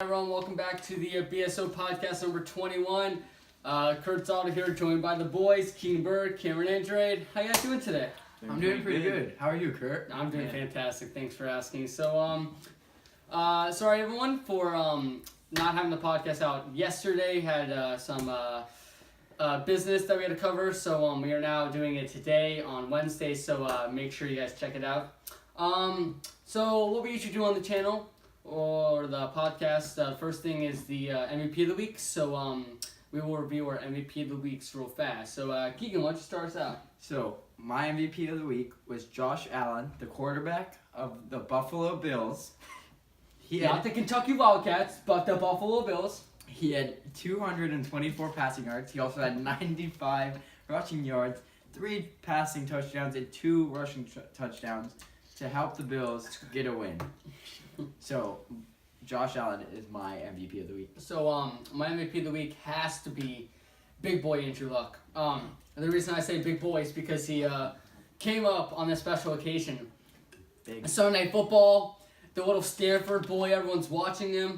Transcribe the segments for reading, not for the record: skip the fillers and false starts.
Everyone, welcome back to the BSO podcast number 21. Kurt Zottl here, joined by the boys, Keegan Burr, Cameron Andrade. How you guys doing today? I'm doing pretty good. How are you, Kurt? I'm doing fantastic. Thanks for asking. So, sorry everyone for not having the podcast out yesterday. Had some business that we had to cover, so we are now doing it today on Wednesday. So make sure you guys check it out. So what we usually do on the channel or the podcast, first thing is the MVP of the week. So we will review our MVP of the weeks real fast. So Keegan, why don't you start us out? So my MVP of the week was Josh Allen, the quarterback of the Buffalo Bills. Not the Kentucky Wildcats, but the Buffalo Bills. He had 224 passing yards. He also had 95 rushing yards, 3 passing touchdowns, and 2 rushing touchdowns to help the Bills get a win. So, Josh Allen is my MVP of the week. So, my MVP of the week has to be big boy Andrew Luck. The reason I say big boy is because he came up on this special occasion. Sunday Night Football, the little Stanford boy, everyone's watching him.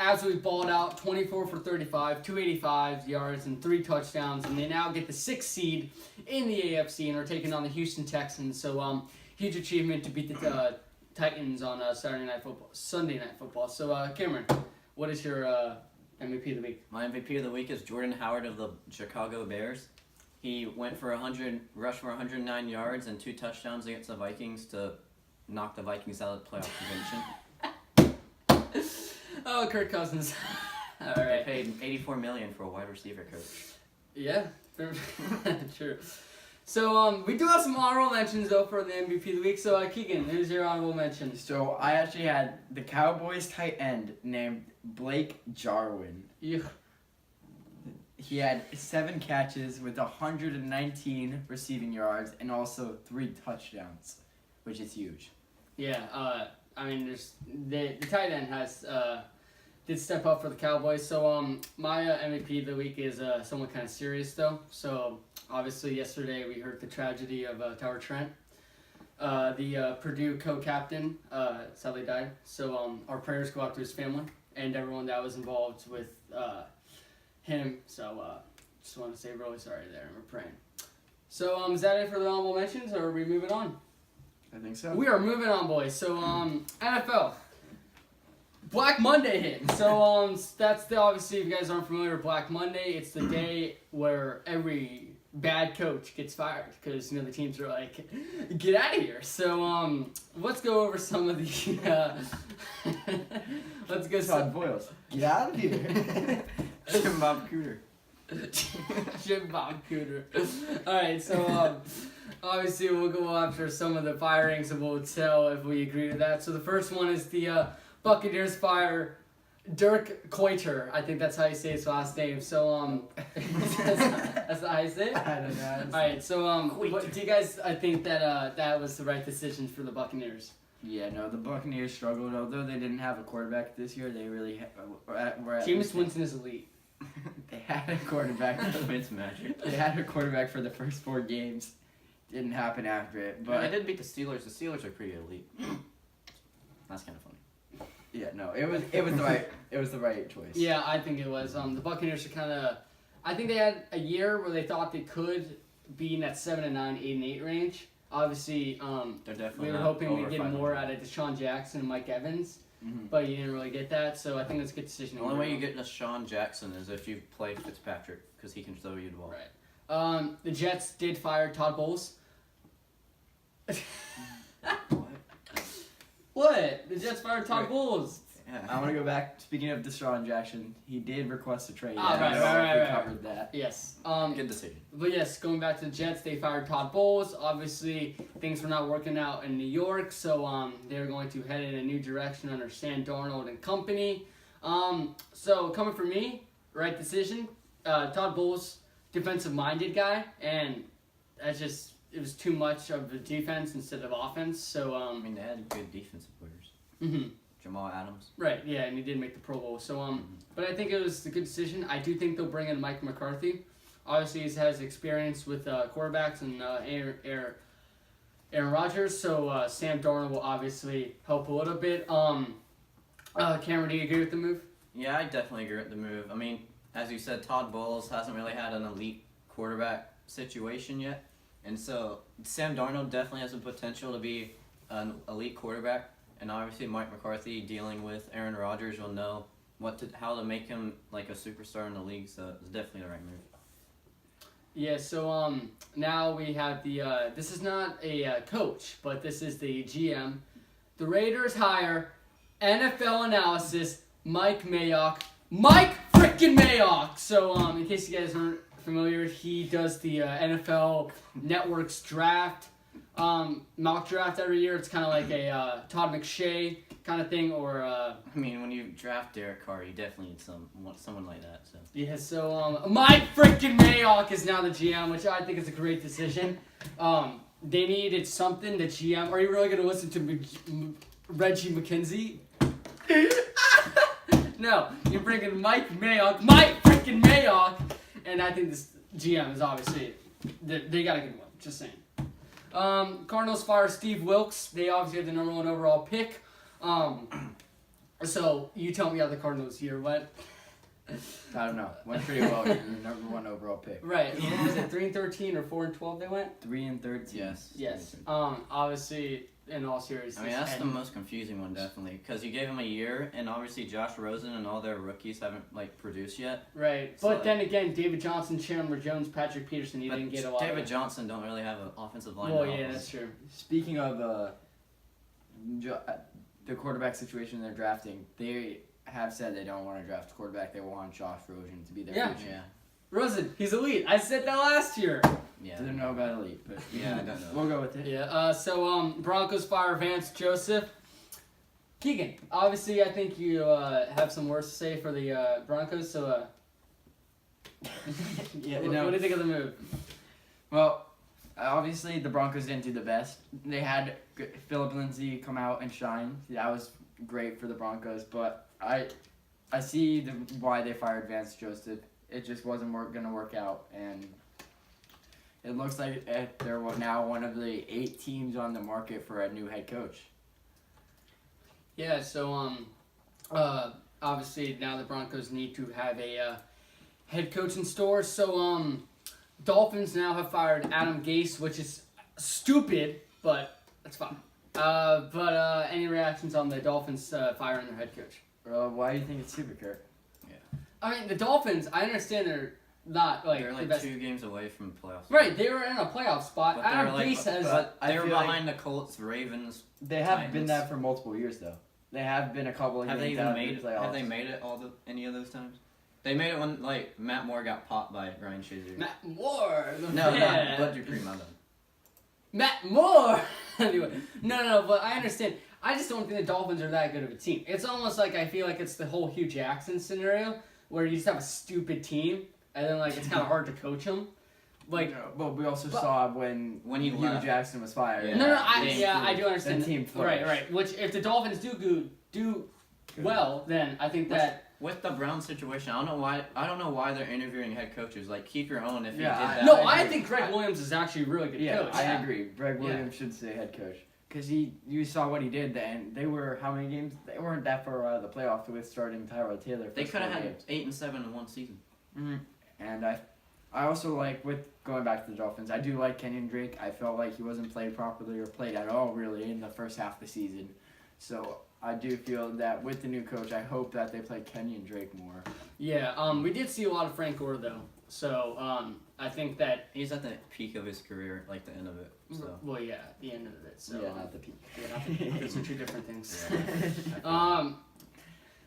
Absolutely balled out, 24 for 35, 285 yards, and 3 touchdowns. And they now get the 6th seed in the AFC and are taking on the Houston Texans. So, huge achievement to beat the Titans on Sunday Night Football. So, Cameron, what is your MVP of the week? My MVP of the week is Jordan Howard of the Chicago Bears. He went for rushed for 109 yards and 2 touchdowns against the Vikings to knock the Vikings out of the playoff convention. Oh, Kirk Cousins. All right. They paid $84 million for a wide receiver coach. Yeah, true. So, we do have some honorable mentions, though, for the MVP of the week. So, Keegan, who's your honorable mention? So, I actually had the Cowboys tight end named Blake Jarwin. Yeah. He had 7 catches with 119 receiving yards and also 3 touchdowns, which is huge. Yeah, I mean, the tight end did step up for the Cowboys. So, my MVP of the week is somewhat kind of serious, though. So, obviously, yesterday we heard the tragedy of Tower Trent. The Purdue co-captain sadly died. So, our prayers go out to his family and everyone that was involved with him. So, just want to say really sorry there, and we're praying. So, is that it for the honorable mentions, or are we moving on? I think so. We are moving on, boys. So, NFL. Black Monday hit. So, that's obviously, if you guys aren't familiar with Black Monday, it's the day where every bad coach gets fired because, the teams are like, get out of here. So, let's go over some of the, let's go. Todd Boyles. Get out of here. Jim Bob Cooter. Jim Bob Cooter. Alright, so, obviously we'll go after some of the firings and we'll tell if we agree to that. So the first one is the Buccaneers fire Dirk Koiter. I think that's how you say his last name. So that's how you say it? I don't know. Alright, so what, do you guys think that that was the right decision for the Buccaneers? Yeah, no, the Buccaneers struggled. Although they didn't have a quarterback this year, they really were at Jameis Winston is elite. They had a quarterback. It's magic. They had a quarterback for the first 4 games. Didn't happen after it, but I did beat the Steelers. The Steelers are pretty elite. That's kind of funny. yeah, no, it was the right choice. Yeah, I think it was. The Buccaneers are kind of. I think they had a year where they thought they could be in that 7-9, 8-8 range. Obviously, They're definitely we were hoping we'd get more out of Deshaun Jackson and Mike Evans, but you didn't really get that. So I think that's a good decision. The only way you get Deshaun Jackson is if you play Fitzpatrick because he can throw you the ball. Right. The Jets did fire Todd Bowles. What? The Jets fired Todd Bowles. Yeah. I want to go back. Speaking of Deshaun Jackson, he did request a trade. Ah, I don't know if we covered that. Yes. Good decision. But yes, going back to the Jets, they fired Todd Bowles. Obviously, things were not working out in New York, so they're going to head in a new direction under Sam Darnold and company. So coming from me, right decision. Todd Bowles, defensive-minded guy, and that's just it was too much of the defense instead of offense. So I mean, they had good defensive players. Mm-hmm. Jamal Adams. Right, yeah, and he did make the Pro Bowl. So, but I think it was a good decision. I do think they'll bring in Mike McCarthy. Obviously, he has experience with quarterbacks and Aaron Rodgers. So Sam Darnold will obviously help a little bit. Cameron, do you agree with the move? Yeah, I definitely agree with the move. I mean, as you said, Todd Bowles hasn't really had an elite quarterback situation yet. And so Sam Darnold definitely has the potential to be an elite quarterback. And obviously Mike McCarthy dealing with Aaron Rodgers will know how to make him like a superstar in the league. So it's definitely the right move. Yeah, so now we have the this is not a coach, but this is the GM. The Raiders hire NFL analysis Mike Mayock. Mike freaking Mayock! So in case you guys aren't familiar, he does the NFL Network's draft, mock draft every year. It's kind of like a Todd McShay kind of thing, or I mean, when you draft Derek Carr, you definitely need someone like that. So yeah. So Mike freaking Mayock is now the GM, which I think is a great decision. They needed something. The GM. Are you really gonna listen to Reggie McKenzie? No, you're bringing Mike Mayock. Mike freaking Mayock. And I think this GM is obviously, they got a good one. Just saying. Cardinals fire Steve Wilkes. They obviously have the number 1 overall pick. So you tell me how the Cardinals here went. I don't know. Went pretty well. You're the number 1 overall pick. Right. What was it, 3-13 or 4-12 they went? 3-13. yes. Obviously, in all seriousness. I mean, that's the most confusing one, definitely, because you gave him a year, and obviously Josh Rosen and all their rookies haven't produced yet. Right, So, but then again, David Johnson, Chandler Jones, Patrick Peterson, you but didn't get a lot. David Johnson don't really have an offensive line. Well, yeah, that's true. Speaking of the quarterback situation they're drafting, they have said they don't want to draft a quarterback. They want Josh Rosen to be their future. Yeah. Rosen, he's elite. I said that last year. Yeah. Didn't know about elite, but Yeah, I don't know. We'll go with it. Yeah. So Broncos fire Vance Joseph. Keegan, obviously, I think you have some words to say for the Broncos. So, Yeah, what do you think of the move? Well, obviously the Broncos didn't do the best. They had Philip Lindsay come out and shine. That was great for the Broncos, but I see why they fired Vance Joseph. It just wasn't going to work out, and it looks like they're now one of the 8 teams on the market for a new head coach. Yeah. So obviously now the Broncos need to have a head coach in store. So Dolphins now have fired Adam Gase, which is stupid, but that's fine. But any reactions on the Dolphins firing their head coach? Why do you think it's stupid, Kurt? I mean, the Dolphins, I understand they're not like They're the best. 2 games away from the playoffs. Right, they were in a playoff spot. But Adam they're Gase has. but I they were feel like- behind the Colts, Ravens. They have been Titans. that for multiple years, though. They have been a couple of Have they games even out made of it? the playoffs. Have they made it any of those times? They made it when Matt Moore got popped by Ryan Shazier. Matt Moore. No, yeah. not Bud Dupree, my bad. Matt Moore. Anyway, no, but I understand. I just don't think the Dolphins are that good of a team. It's almost like I feel like it's the whole Hugh Jackson scenario where you just have a stupid team and then it's kind of hard to coach them. But we also saw when he Hugh left. Jackson was fired. Yeah. No, Yeah. I do understand. The team Right, flourished. right. Which if the Dolphins do well, then I think that. With the Brown situation, I don't know why they're interviewing head coaches. Keep your own if you Yeah, did that. No, I I agree. think Greg Williams is actually a really good Yeah, coach. I agree. Greg Yeah. Williams should stay head coach. Because you saw what he did then. They were, how many games? They weren't that far out of the playoffs with starting Tyrod Taylor. They for could have 4 had games. 8 and 7 in one season. Mm-hmm. And I also like, with going back to the Dolphins, I do like Kenyon Drake. I felt like he wasn't played properly or played at all, really, in the first half of the season. So I do feel that with the new coach, I hope that they play Kenyon Drake more. Yeah, we did see a lot of Frank Gore though, so I think that He's at the peak of his career, the end of it. So well, yeah, the end of it. So yeah, not the peak. yeah, not the, those are 2 different things. Yeah.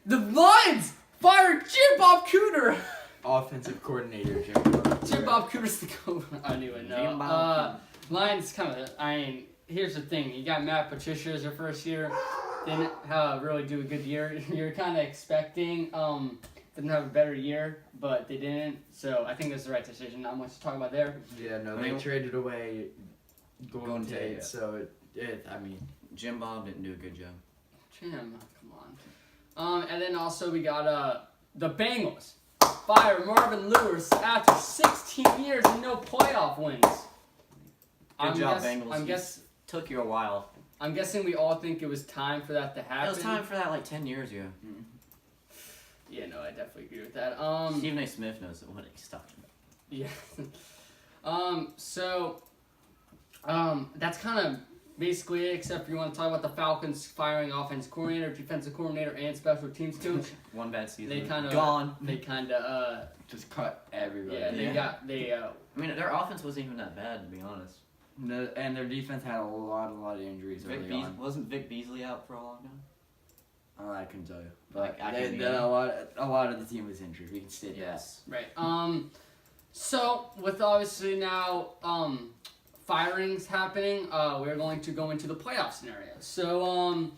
The Lions fired Jim Bob Cooter. Offensive coordinator, Jim. Jim Bob Cooter's the coach. Anyway, no. Jim Bob Lions kind of. I mean, here's the thing. You got Matt Patricia as your first year. Didn't really do a good year. You're kind of expecting them to have a better year, but they didn't. So I think that's the right decision. Not much to talk about there. Yeah, no, I they mean- traded away Golden Tate, Tate, yeah. so Jim Bob didn't do a good job. Jim, come on. And then also we got the Bengals fire Marvin Lewis after 16 years and no playoff wins. Good job, Bengals. I guess Took you a while. I'm guessing we all think it was time for that to happen. It was time for that like 10 years ago. Yeah, no, I definitely agree with that. Stephen A. Smith knows what he's talking about. Yeah. That's kind of basically it, except for you want to talk about the Falcons firing offensive coordinator, defensive coordinator, and special teams coach. One bad season. They kind of gone. They kind of Just cut everybody. yeah. They I mean, their offense wasn't even that bad, to be honest. No, and their defense had a lot of injuries early on. Wasn't Vic Beasley out for a long time? Oh, I couldn't tell you. But Like, a lot of the team was injured. We can state Yes. right. So with obviously now firings happening, we're going to go into the playoff scenario. So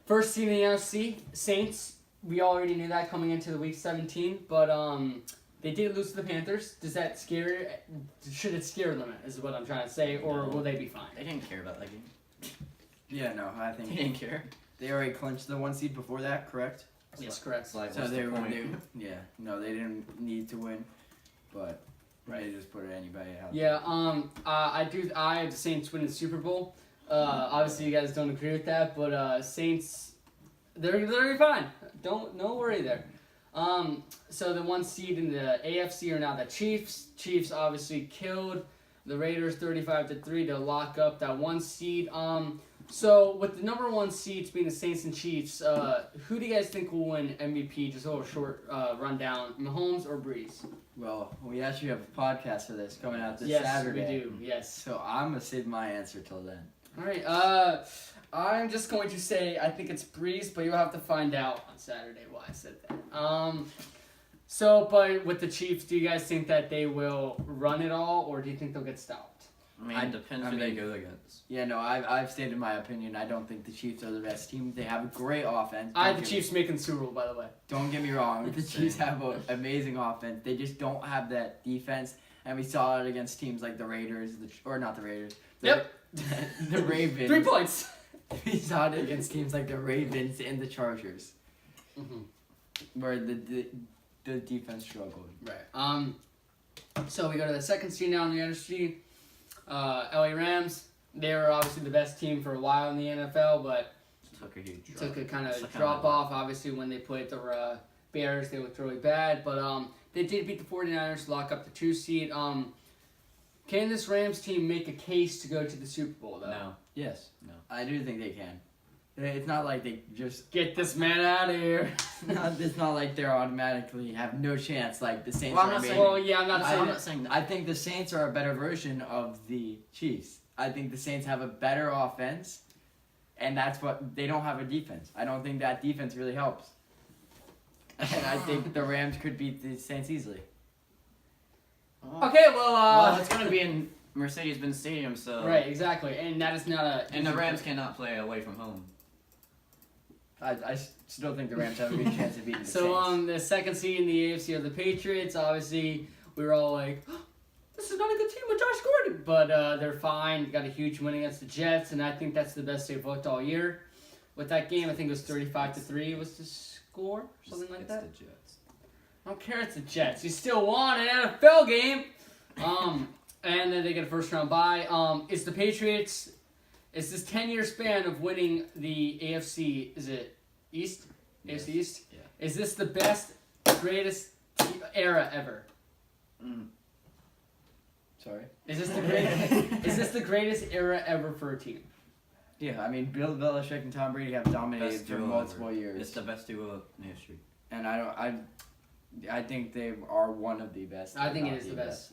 first seed in the NFC, Saints. We already knew that coming into the week 17, but they did lose to the Panthers. Does that scare? Should it scare them? Is what I'm trying to say, or will they be fine? They didn't care about that game. that. Yeah, no, I They think didn't care. they already clinched the 1 seed before that, correct? Yes, correct. It's like, So what's they the were, point? they didn't need to win, but they just put anybody out. Yeah, I have the Saints winning the Super Bowl. Obviously, you guys don't agree with that, but Saints, they're be fine. No worry there. So the 1 seed in the AFC are now the Chiefs. Chiefs obviously killed the Raiders 35-3 to lock up that 1 seed. So with the number 1 seeds being the Saints and Chiefs, who do you guys think will win MVP? Just a little short rundown: Mahomes or Breeze? Well, we actually have a podcast for this coming out this yes, Saturday. we do. Yes. So I'm gonna save my answer till then. All right. I'm just going to say I think it's Breeze, but you'll have to find out on Saturday why I said that. So, but with the Chiefs, do you guys think that they will run it all, or do you think they'll get stopped? I mean, it depends who they go against. Yeah, no, I've stated my opinion. I don't think the Chiefs are the best team. They have a great offense. I have the Chiefs making the Super Bowl, by the way. Don't get me wrong. The Chiefs have an amazing offense. They just don't have that defense, and we saw it against teams like the Raiders, or not the Raiders. Yep. The Ravens. 3 points. We saw it against teams like the Ravens and the Chargers, where the defense struggled. Right. So we go to the 2nd seed now in the NFC. LA Rams. They were obviously the best team for a while in the NFL, but Took a huge drop. took a kind It's of like drop off. Obviously, when they played the Bears, they looked really bad. But they did beat the 49ers to lock up the 2 seed. Can this Rams team make a case to go to the Super Bowl, though? No. Yes. No. I do think they can. It's not like they just. Get this man out of here. It's not like they're automatically have no chance like the Saints Well, I'm are. not amazing. saying- Well, yeah, I'm not saying I'm that. not saying that. I think the Saints are a better version of the Chiefs. I think the Saints have a better offense, and that's what they don't have a defense. I don't think that defense really helps. And I think the Rams could beat the Saints easily. Okay, well, Well, it's gonna be in Mercedes-Benz Stadium, so right, exactly, and that is not a. and the Rams cannot play away from home. I still think the Rams have a good chance of beating the So, Saints. the 2nd seed in the AFC are the Patriots. Obviously, we were all like, oh, "This is not a good team with Josh Gordon," but they're fine. Got a huge win against the Jets, and I think that's the best they've looked all year. With that game, I think it was 35-3 was the score, something like that. It's the Jets. I don't care. It's the Jets. You still won an NFL game. And then they get a 1st round bye. Is the Patriots? Is this 10-year span of winning the AFC? Is it East? Yes. AFC East. Yeah. Is this the best, greatest era ever? Sorry. Is this the greatest? Is this the greatest era ever for a team? Yeah, I mean, Bill Belichick and Tom Brady have dominated Best for duo multiple ever. years. It's the best duo in history. And I think they are one of the best. I if think it not is the best.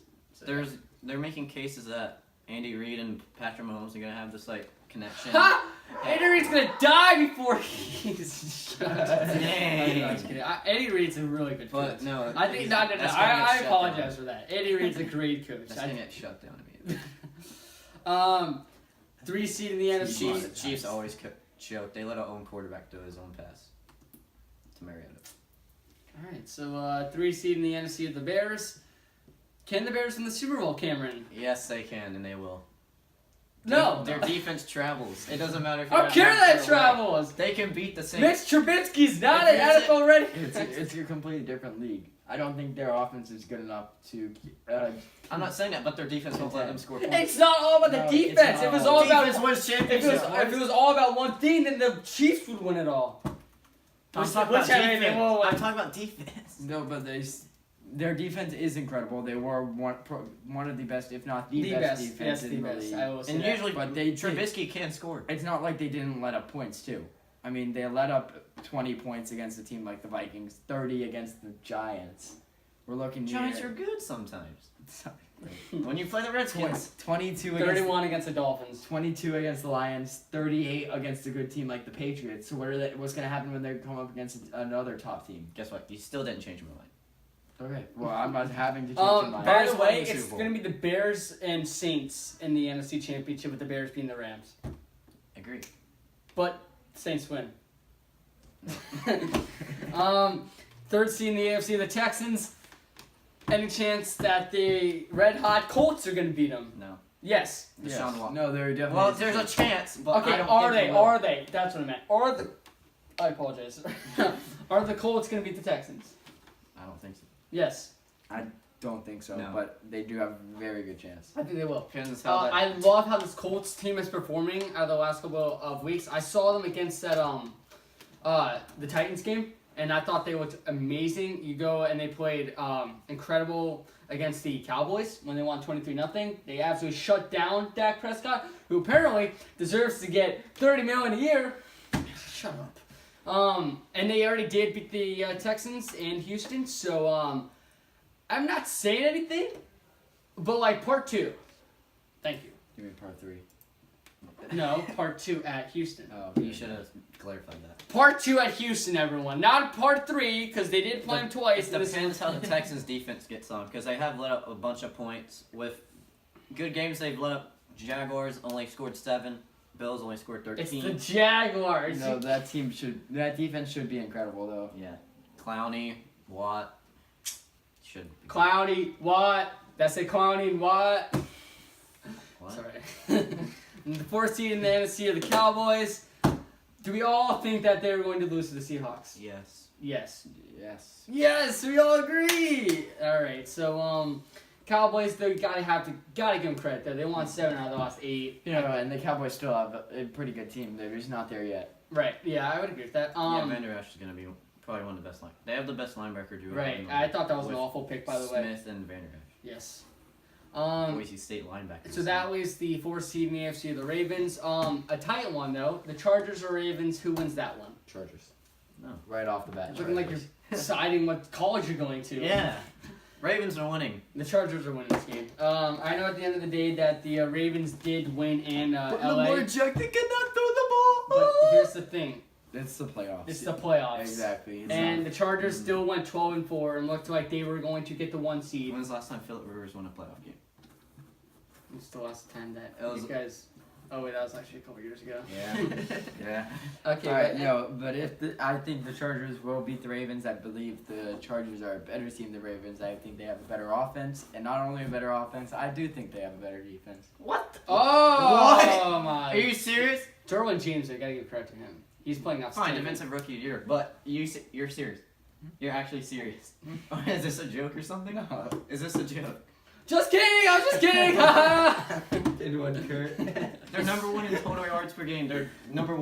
They're making cases that Andy Reid and Patrick Mahomes are gonna have this like connection. Ha! Andy Reid's gonna die before he's. Dang. I'm just kidding. Andy Reid's a really good coach. But no, I think no. that's gonna get I shut apologize down. for that. Andy Reid's a great coach. That's gonna get shut down immediately. 3 seed in the NFC. Chiefs always choke. They let our own quarterback do his own pass to Mariota. All right, so 3 seed in the NFC of the Bears. Can the Bears win the Super Bowl, Cameron? Yes, they can, and they will. No. Their defense travels. It doesn't matter if I you're don't care at that home or travels. They can beat the Mitch Saints. Trubisky's not If an it's NFL ready. It's a completely different league. I don't think their offense is good enough to. I'm not saying that, but their defense won't let them score points. It's not all about No, the it's defense. not. It was all about Defense wins if championships. it was all about one thing, then the Chiefs would win it all. I'm Which- talking which about I mean, defense. well, I'm talking about defense. No, but their defense is incredible. They were one of the best, if not the best defense Yes, in the the best. league. I will say And that. usually, But they did. Trubisky can score. It's not like they didn't let up points too. I mean, they let up 20 points against a team like the Vikings, 30 against the Giants. We're looking Giants near are good sometimes. When you play the Redskins. 22 against 31 against the Dolphins. 22 against the Lions, 38 against a good team like the Patriots. So what's going to happen when they come up against another top team? Guess what? You still didn't change my mind. Okay, well, I'm not having to change my mind. By Bears the won way, the it's Super Bowl. going to be the Bears and Saints in the NFC Championship with the Bears beating the Rams. Agree. But Saints win. Third seed in the AFC, the Texans. Any chance that the red hot Colts are going to beat them? No. Yes. Deshaun Watson. No, they're definitely. Well, there's a chance, but Okay, I don't are think they? will. Are they? That's what I meant. Are the? I apologize. Are the Colts going to beat the Texans? I don't think so. Yes, Don't think so, No. but they do have a very good chance. I think they will. Depends how that. I love how this Colts team is performing out of the last couple of weeks. I saw them against that the Titans game, and I thought they looked amazing. You go and they played incredible against the Cowboys when they won 23-0. They absolutely shut down Dak Prescott, who apparently deserves to get $30 million a year. Shut up. And they already did beat the Texans and Houston, so I'm not saying anything, but like part 2. Thank you. You mean part 3? No, part 2 at Houston. Oh, You should have clarified that. Part 2 at Houston, everyone. Not part 3, because they did play him twice. It depends how the Texans defense gets on, because they have let up a bunch of points. With good games, they've let up. Jaguars only scored 7. Bills only scored 13. It's the Jaguars. No, that defense should be incredible though. Yeah. Clowney, Watt, should be. Clowney, Watt. That's a Clowney, Watt. What? Sorry. And the 4th seed in the NFC are the Cowboys. Do we all think that they're going to lose to the Seahawks? Yes. Yes. Yes. Yes, we all agree. All right, so Cowboys, they gotta give them credit though. They won 7 out of the last 8. You know, and the Cowboys still have a pretty good team. They're just not there yet. Right. Yeah, I would agree with that. Yeah, Van Der Esch is going to be probably one of the best line. They have the best linebacker duo. Right. in the I league thought that was an with awful pick, by the way. Smith and Van Der Esch. Yes. Boise State linebacker. So that was the 4th seed in the AFC, the Ravens. A tight one though. The Chargers or Ravens? Who wins that one? Chargers. No. Right off the bat. It's looking like you're deciding what college you're going to. Yeah. Ravens are winning. The Chargers are winning this game. I know at the end of the day that the Ravens did win in LA. Jackson cannot throw the ball. But here's the thing. It's the playoffs. It's the playoffs. Exactly. It's And not- the Chargers still went 12-4 and looked like they were going to get the 1 seed. When's the last time Phillip Rivers won a playoff game? It's the last time that It was- you guys. Oh wait, that was actually a couple years ago. Yeah. Yeah. Okay. All right, but- no, but I think the Chargers will beat the Ravens. I believe the Chargers are a better team than the Ravens. I think they have a better offense, and not only a better offense, I do think they have a better defense. What? Oh What? my! Are you serious? Derwin James, I gotta give credit to him. He's playing Fine, outstanding. defensive rookie of the year, but you're serious. You're actually serious. Is this a joke or something? No. Is this a joke? Just kidding! I was just kidding! Did one Kurt? They're number 1 in total yards per game. They're number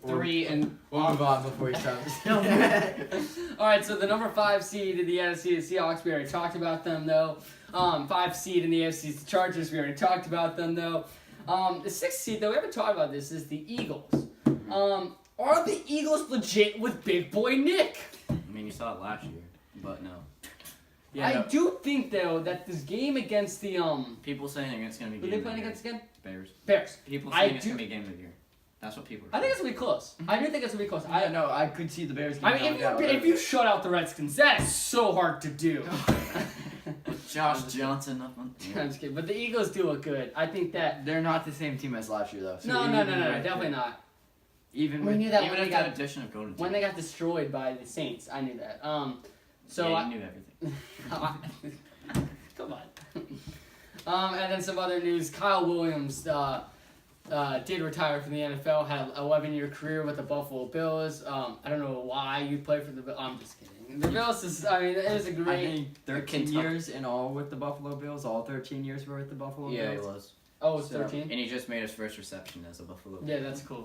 3 in. We'll move on before he stops. Alright, so the number 5 seed in the NFC is the Seahawks. We already talked about them though. 5 seed in the AFC is the Chargers. We already talked about them though. The 6th seed though, we haven't talked about this, is the Eagles. Are the Eagles legit with Big Boy Nick? I mean, you saw it last year, but no. Yeah, I no. do think though that this game against the People saying it's gonna be. who Game they playing of the against again? year. Bears. Bears. People I saying it's do- gonna be game of the year. That's what people are. I think it's gonna be close. I do think it's gonna be close. I know. I could see the Bears. I mean, if you shut out the Redskins, that is so hard to do. Josh Johnson up on. I'm just kidding, but the Eagles do look good. I think that. They're not the same team as last year, though. So No, even definitely not. Even We with, knew that Even when they with that got addition of Golden when they got destroyed by the Saints. I knew that. So yeah, you knew everything. come on. And then some other news. Kyle Williams did retire from the NFL, had an 11-year career with the Buffalo Bills. I don't know why you play for the Bills. I'm just kidding. The Bills is, I mean, it was a I great. think 13 years in all with the Buffalo Bills. All 13 years were with the Buffalo Yeah, Bills. he was. Oh, it's So- 13. And he just made his first reception as a Buffalo. Yeah, that's cool.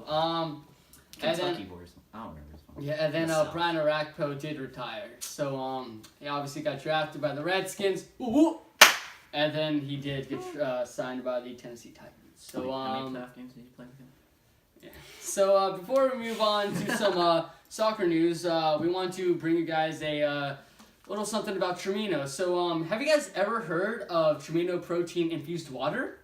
Kentucky boys. I don't remember his name. Yeah, and then The South. Brian Arakpo did retire. So he obviously got drafted by the Redskins. Woo woo! And then he did get signed by the Tennessee Titans. So How many playoff games did he play with him? So before we move on to some soccer news, we want to bring you guys a little something about Trimino. So have you guys ever heard of Trimino protein infused water?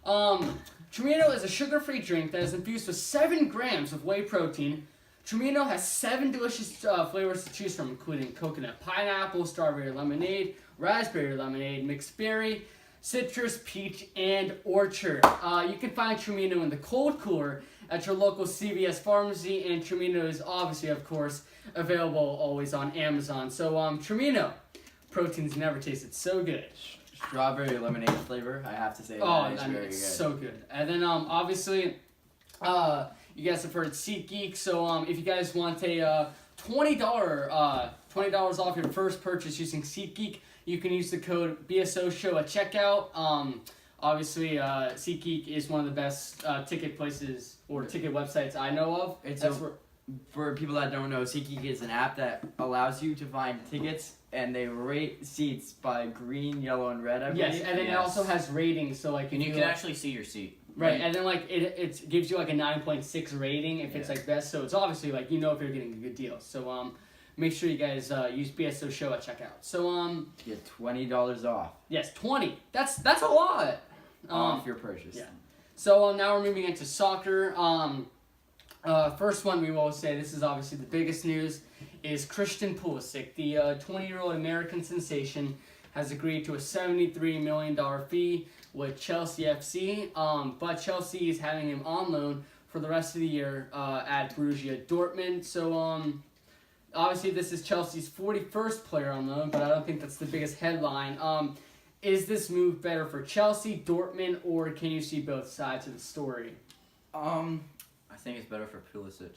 Trimino is a sugar-free drink that is infused with 7 grams of whey protein. Trimino has 7 delicious flavors to choose from, including coconut pineapple, strawberry lemonade, raspberry lemonade, mixed berry, citrus, peach, and orchard. You can find Trimino in the cold cooler at your local CVS pharmacy, and Trimino is obviously, of course, available always on Amazon. So Trimino, proteins never tasted so good. Strawberry lemonade flavor, I have to say, Oh, that is I mean, very it's good. so good. And then obviously, you guys have heard SeatGeek. So if you guys want a $20 off your first purchase using SeatGeek, you can use the code BSO Show at checkout. Obviously, SeatGeek is one of the best ticket places or ticket websites I know of. For people that don't know, SeatGeek is an app that allows you to find tickets, and they rate seats by green, yellow, and red. I believe. Yes, and then it also has ratings. So like, And if you can actually see your seat. right, and then like it gives you like a 9.6 rating if it's Yeah. like best. So it's obviously like if you're getting a good deal. So make sure you guys use BSO Show at checkout. So Get $20 off yes, 20. That's a lot. off your purchase. yeah. So now we're moving into soccer. First one we will say, this is obviously the biggest news, is Christian Pulisic, the 20-year-old American sensation, has agreed to a $73 million fee with Chelsea FC, but Chelsea is having him on loan for the rest of the year at Borussia Dortmund. So obviously this is Chelsea's 41st player on loan, but I don't think that's the biggest headline. Is this move better for Chelsea, Dortmund, or can you see both sides of the story? I think it's better for Pulisic.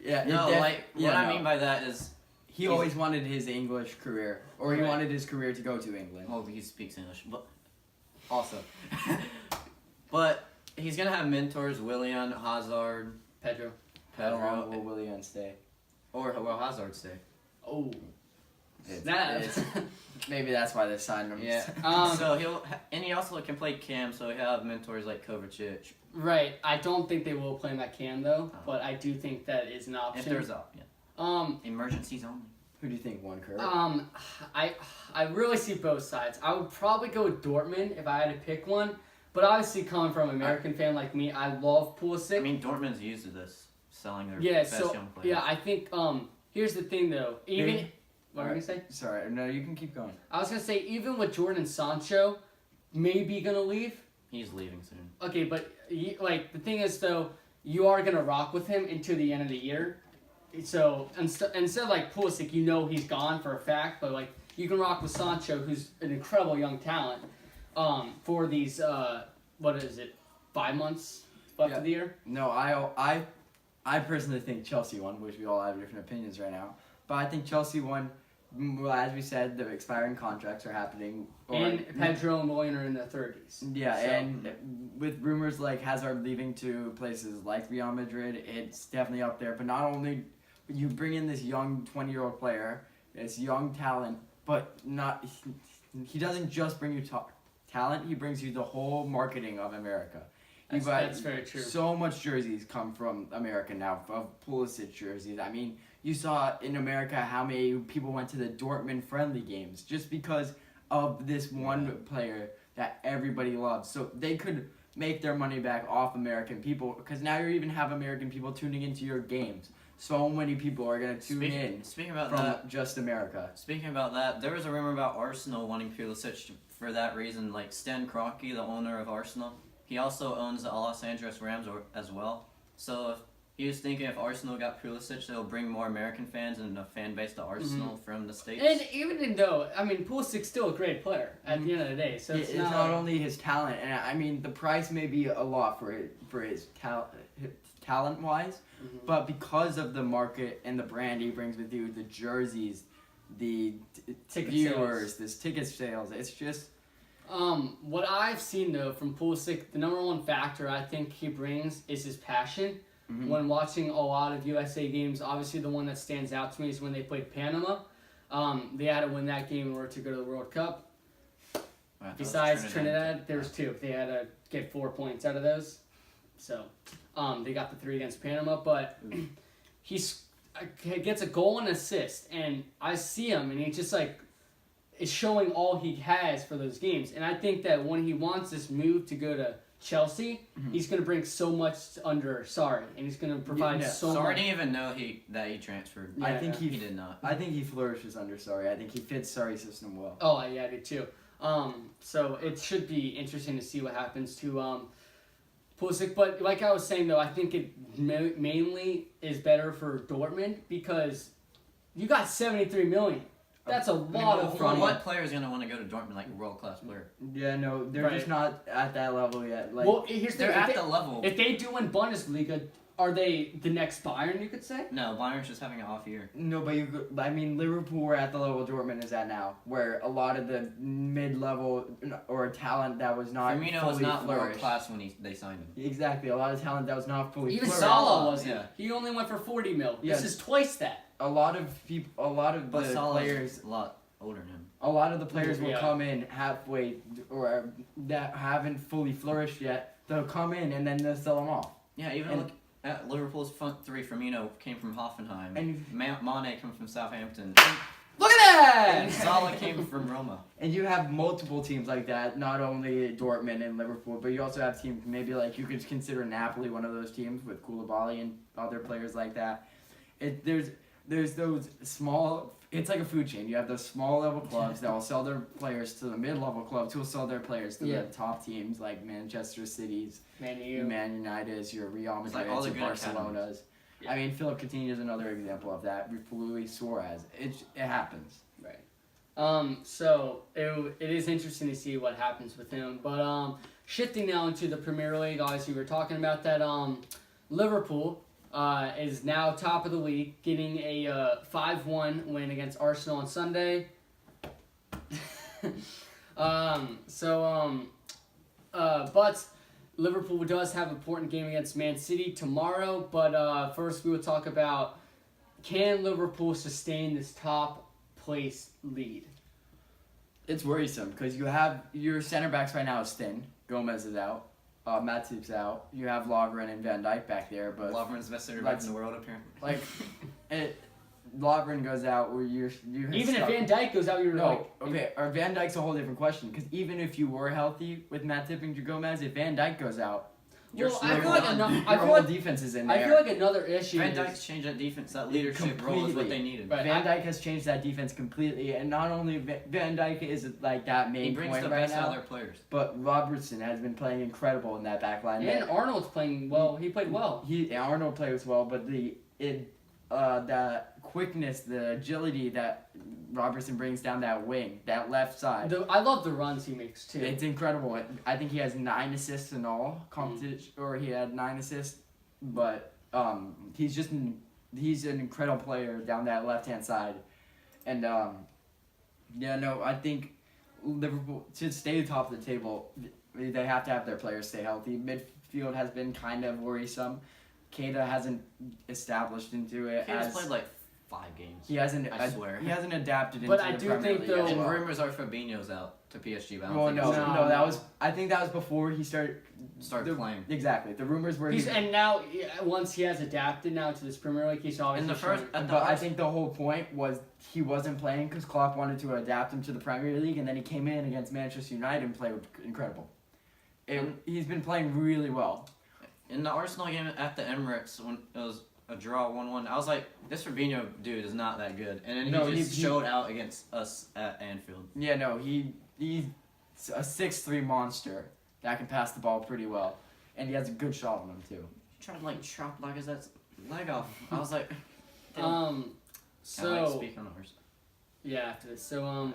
Yeah. What I mean by that is he always wanted his English career, or he wanted his career to go to England. well, he speaks English, but also, but he's gonna have mentors: Willian, Hazard, Pedro. How long Pedro, will Willian stay? or will Hazard stay? Oh. It's- maybe that's why they signed him. Yeah. So he also can play Cam, so he'll have mentors like Kovacic. Right. I don't think they will play him at Cam though, but I do think that is an option. If there's a emergencies only. Who do you think won, Kurt? I really see both sides. I would probably go with Dortmund if I had to pick one, but obviously coming from an American fan like me, I love Pulisic. I mean, Dortmund's used to this, selling their best young players. Yeah, I think here's the thing though. What were you gonna say? Sorry, no, you can keep going. I was gonna say even with Jordan Sancho, maybe gonna leave. He's leaving soon. Okay, but like the thing is though, you are gonna rock with him until the end of the year. So instead of like Pulisic, he's gone for a fact, but like you can rock with Sancho, who's an incredible young talent, for these 5 months left of the year. No, I personally think Chelsea won, which we all have different opinions right now. But I think Chelsea won. Well, as we said, the expiring contracts are happening. And Pedro and Willian are in their 30s. Yeah, So- and with rumors like Hazard leaving to places like Real Madrid, it's definitely up there. But not only you bring in this young 20-year-old player, this young talent, but he doesn't just bring you talent, he brings you the whole marketing of America. That's very true. So much jerseys come from America now, of Pulisic jerseys. I mean, you saw in America how many people went to the Dortmund friendly games just because of this one player that everybody loves. So they could make their money back off American people, because now you even have American people tuning into your games. So many people are going to tune in Speaking about from that, just America. Speaking about that, there was a rumor about Arsenal wanting Pulisic for that reason. Like Stan Kroenke, the owner of Arsenal, he also owns the Los Angeles Rams as well. So if he was thinking if Arsenal got Pulisic, they'll bring more American fans and a fan base to Arsenal from the States. And even though, I mean, Pulisic's still a great player at the end of the day. So it's not only his talent, and I mean, the price may be a lot for his talent-wise, but because of the market and the brand he brings with you, the jerseys, the Ticket viewers, this ticket sales, it's just... What I've seen, though, from Pulisic, the number one factor I think he brings is his passion. When watching a lot of USA games, obviously the one that stands out to me is when they played Panama. They had to win that game in order to go to the World Cup. Besides Trinidad, there's 2. They had to get 4 points out of those. So, they got the 3 against Panama. But he gets a goal and assist. And I see him, and he just, like, is showing all he has for those games. And I think that when he wants this move to go to Chelsea, he's going to bring so much under Sarri, and he's going to provide so much. Sarri didn't even know that he transferred. I think he did not. I think he flourishes under Sarri. I think he fits Sarri's system well. Oh, yeah, I do too. So it should be interesting to see what happens to Pulisic. But like I was saying, though, I think it mainly is better for Dortmund because you got 73 million. That's a lot of money. What player is going to want to go to Dortmund like a world-class player? Yeah, no, they're just not at that level yet. Like, well, here's they're at the level. If they do win Bundesliga, are they the next Bayern, you could say? No, Bayern's just having an off year. No, but Liverpool are at the level Dortmund is at now, where a lot of the mid-level or talent that was not Firmino fully was not flourished. world-class when they signed him. Exactly, a lot of talent that was not fully Even flourished. Salah wasn't. Yeah. He only went for 40 mil. Yeah. This is twice that. A lot of the players, a lot older than him. a lot of the players will Yeah. come in halfway or that haven't fully flourished yet. They'll come in and then they'll sell them off. Yeah, even look at Liverpool's front 3. Firmino came from Hoffenheim. And Mane came from Southampton. Look at And that! Salah came from Roma. And you have multiple teams like that, not only Dortmund and Liverpool, but you also have teams maybe like you could consider Napoli one of those teams with Koulibaly and other players like that. There's those small. It's like a food chain. You have those small level clubs that will sell their players to the mid level clubs, who will sell their players to the top teams like Manchester City's, Man United's, your Real It's like Madrid's, all the your good Barcelona's. Yeah. I mean, Philip Coutinho is another example of that. Luis Suarez. It happens. Right. So it is interesting to see what happens with him. But shifting now into the Premier League, obviously we were talking about that. Liverpool is now top of the league, getting a 5-1 win against Arsenal on Sunday. But Liverpool does have an important game against Man City tomorrow. But first we will talk about, can Liverpool sustain this top place lead? It's worrisome because you have your center backs right now is thin. Gomez is out. Matip's out. You have Lovren and Van Dijk back there, but Lovren's best center back in the world, apparently. Like, Lovren goes out, where you're Even stuck. if Van Dijk goes out, you're like... Okay, or Van Dijk's a whole different question, because even if you were healthy with Matip and Gomez, if Van Dijk goes out, I feel like your whole defense is in there. I feel like another issue Van is... Dijk's changed that defense. That leadership role is what they needed. Right. Van Dijk has changed that defense completely, and not only Van Dijk is like that main He brings point the right best out now, of their players. but Robertson has been playing incredible in that back line. And Arnold's playing well. He played well. Arnold plays well, but the quickness, the agility that Robertson brings down that wing, that left side. I love the runs he makes too. It's incredible. I think he has 9 assists in all competition, or he had 9 assists. But he's an incredible player down that left hand side, and I think Liverpool to stay top of the table, they have to have their players stay healthy. Midfield has been kind of worrisome. Keita hasn't established into it. Keita's played like 5 games. He hasn't. I swear. He hasn't adapted But into I the do Premier think, League though- as And well. rumors are Fabinho's out to PSG, but I don't Well, think no, he's No. that was. I think that was before he started playing. Exactly. The rumors were And now, once he has adapted now to this Premier League, he's obviously In the first, shown- But I think the whole point was he wasn't playing because Klopp wanted to adapt him to the Premier League, and then he came in against Manchester United and played incredible. He's been playing really well. in the Arsenal game at the Emirates when it was a draw 1-1, I was like, this Fabinho dude is not that good. And then he showed out against us at Anfield. Yeah, no, he's a 6'3" monster that can pass the ball pretty well, and he has a good shot on him too. He tried to like chop like is that leg off. I was like, I might So speak on ours. yeah, after this. So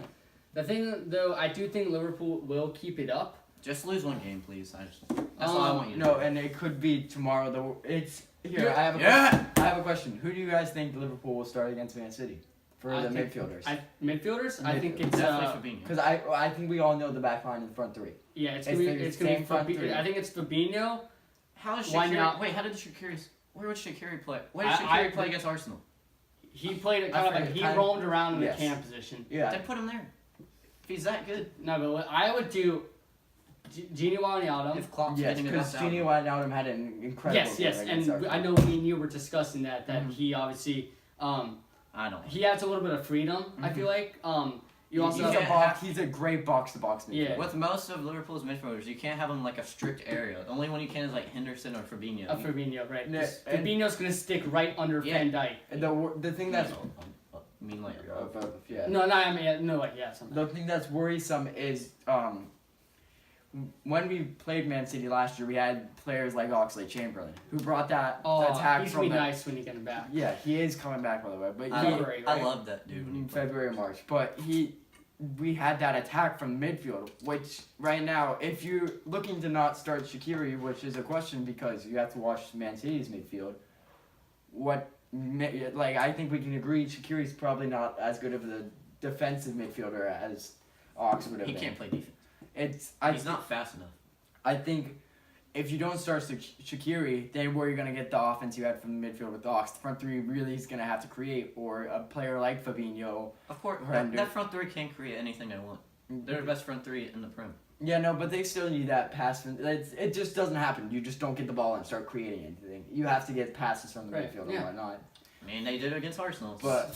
the thing though, I do think Liverpool will keep it up. Just lose one game, please. That's all I want you to No, do. and it could be tomorrow. Though it's here. Yeah. I have a question. Who do you guys think Liverpool will start against Man City for I the think- midfielders? Midfielders, I think it's Definitely Fabinho. Because I think we all know the back line and front three. yeah, it's It's gonna be the it's gonna be same front three. I think it's Fabinho. How is Why Shaqiri? not? Wait, how did Shaqiri? Where would Shaqiri play? Where did I Shaqiri play against Arsenal? He played it I kind of forget, like he kind of- roamed around in yes. the cam position. Yeah. Then put him there. If he's that good. No, but what I would do, Gini Wijnaldum. If Klopp's Yes, getting because enough Gini Wijnaldum had an incredible Yes, yes, game against and Arsenal. I know me and you were discussing that Mhm. he obviously I don't. he adds a little bit of freedom. I feel like you also he's, have, he's a great box-to-box midfielder. Yeah. With most of Liverpool's midfielders, you can't have them like a strict area. The only one you can is like Henderson or Fabinho. Fabinho, right? Yeah, 'Cause and- Fabinho's gonna stick right under Yeah. Van Dijk. And the thing that's I mean like yeah. No, I mean no, like yeah, something. The thing that's worrisome is when we played Man City last year, we had players like Oxlade-Chamberlain who brought that attack he's from gonna be the, nice when you get him back. Yeah, he is coming back by the way, but February, I right? love that dude. When he in played. February, March. But we had that attack from midfield, which right now, if you're looking to not start Shaqiri, which is a question because you have to watch Man City's midfield, I think we can agree Shaqiri's probably not as good of a defensive midfielder as Ox would have He been. can't play defense. He's He's not fast enough. I think if you don't start Shaqiri, then where you're going to get the offense you had from the midfield with Ox, the front three really is going to have to create, or a player like Fabinho. Of course, Render. that front three can create anything they want. They're the best front three in the Prem. Yeah, no, but they still need that pass. It just doesn't happen. You just don't get the ball and start creating anything. You have to get passes from the Right, midfield yeah. and whatnot. I mean, they did it against Arsenal. But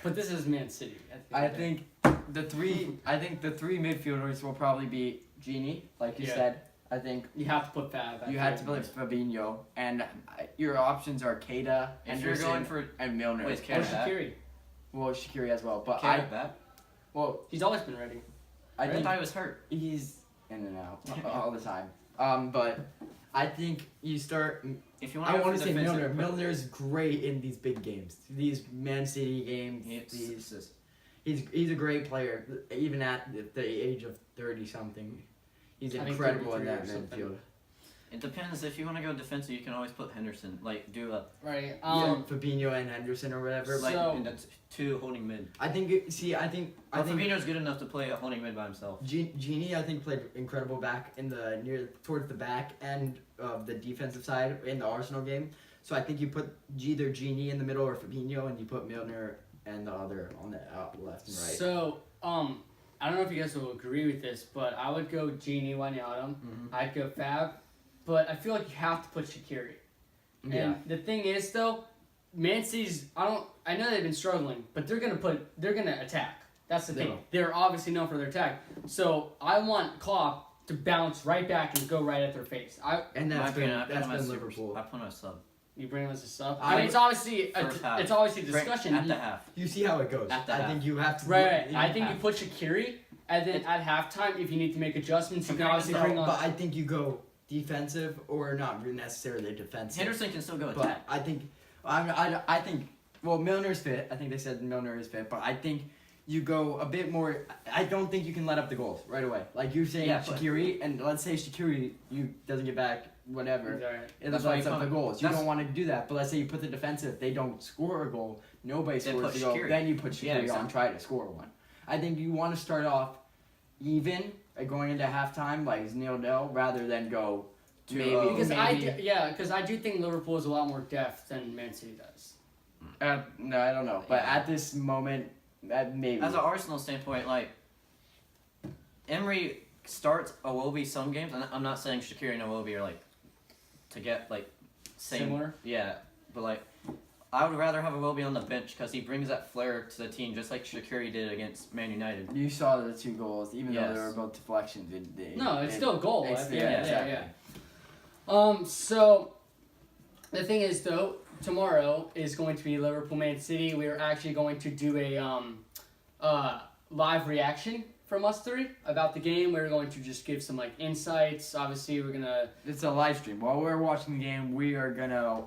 But this is Man City. I think the three midfielders will probably be Gini, like you Yeah. said. I think you have to put Fab. you had to play Fabinho, and your options are Keita, if you're Anderson, going for and Milner. Wait, Or Keita back? Shaqiri. Well, Shaqiri as well, but Keita back? He's always been ready. I I think thought he was hurt. he's in and out all the time. But I think you start. If you want I to want to say Milner. Milner's great in these big games, these Man City games. He's a great player, even at the age of 30 something. He's I think incredible in 33 that or something. midfield. It depends. If you want to go defensive, you can always put Henderson. Like, do a Right. Fabinho and Henderson or whatever. like So- in the two holding mid. I think. I think Fabinho's good enough to play a holding mid by himself. Gini, I think, played incredible back in the towards the back end of the defensive side in the Arsenal game. So I think you put either Gini in the middle or Fabinho, and you put Milner and the other on the left and right. So I don't know if you guys will agree with this, but I would go Gini Wijnaldum. Mm-hmm. I'd go Fab, but I feel like you have to put Shaqiri. Yeah. And the thing is, though, Man City's. I know they've been struggling, but they're gonna attack. That's the They thing. will. They're obviously known for their attack. So I want Klopp to bounce right back and go right at their face. And My that's been opinion, I put him as Liverpool. I put him as sub. You bring him as a sub. I I mean, it's obviously First half. it's obviously a discussion. At the half. You see how it goes. At the I half. think you have to. Right. I think you half. put Shaqiri, and then at halftime, if you need to make adjustments, you can Okay, obviously so- bring on. But I think you go defensive or not necessarily defensive. Henderson can still go But attack. I think, I think, well, Milner's fit. I think they said Milner is fit, but I think you go a bit more. I don't think you can let up the goals right away. Like you're saying, Yeah, but- Shaqiri, and let's say Shaqiri doesn't get back, whatever. Alright. It That's why lets you up the put- goals. You that's- don't want to do that. But let's say you put the defensive, they don't score a goal. Nobody Then scores put a goal. Shaqiri. Then you put Shaqiri Yeah, on, exactly. try to score one. I think you want to start off even, going into halftime, like 0-0, rather than go To, maybe. Because maybe. I do think Liverpool is a lot more depth than Man City does. No, I don't know. But Yeah. at this moment, maybe. As an Arsenal standpoint, like Emery starts Iwobi some games, and I'm not saying Shaqiri and Iwobi are like to get like same. Similar? Yeah, but like I would rather have Iwobi on the bench because he brings that flair to the team, just like Shaqiri did against Man United. You saw the two goals, even though Yes. they were both deflections. No, it's still a goal. it's- At the yeah, end. exactly. Yeah. So the thing is, though, tomorrow is going to be Liverpool Man City. We are actually going to do a live reaction from us three about the game. We're going to just give some like insights. Obviously, we're gonna. It's a live stream. While we're watching the game, we are gonna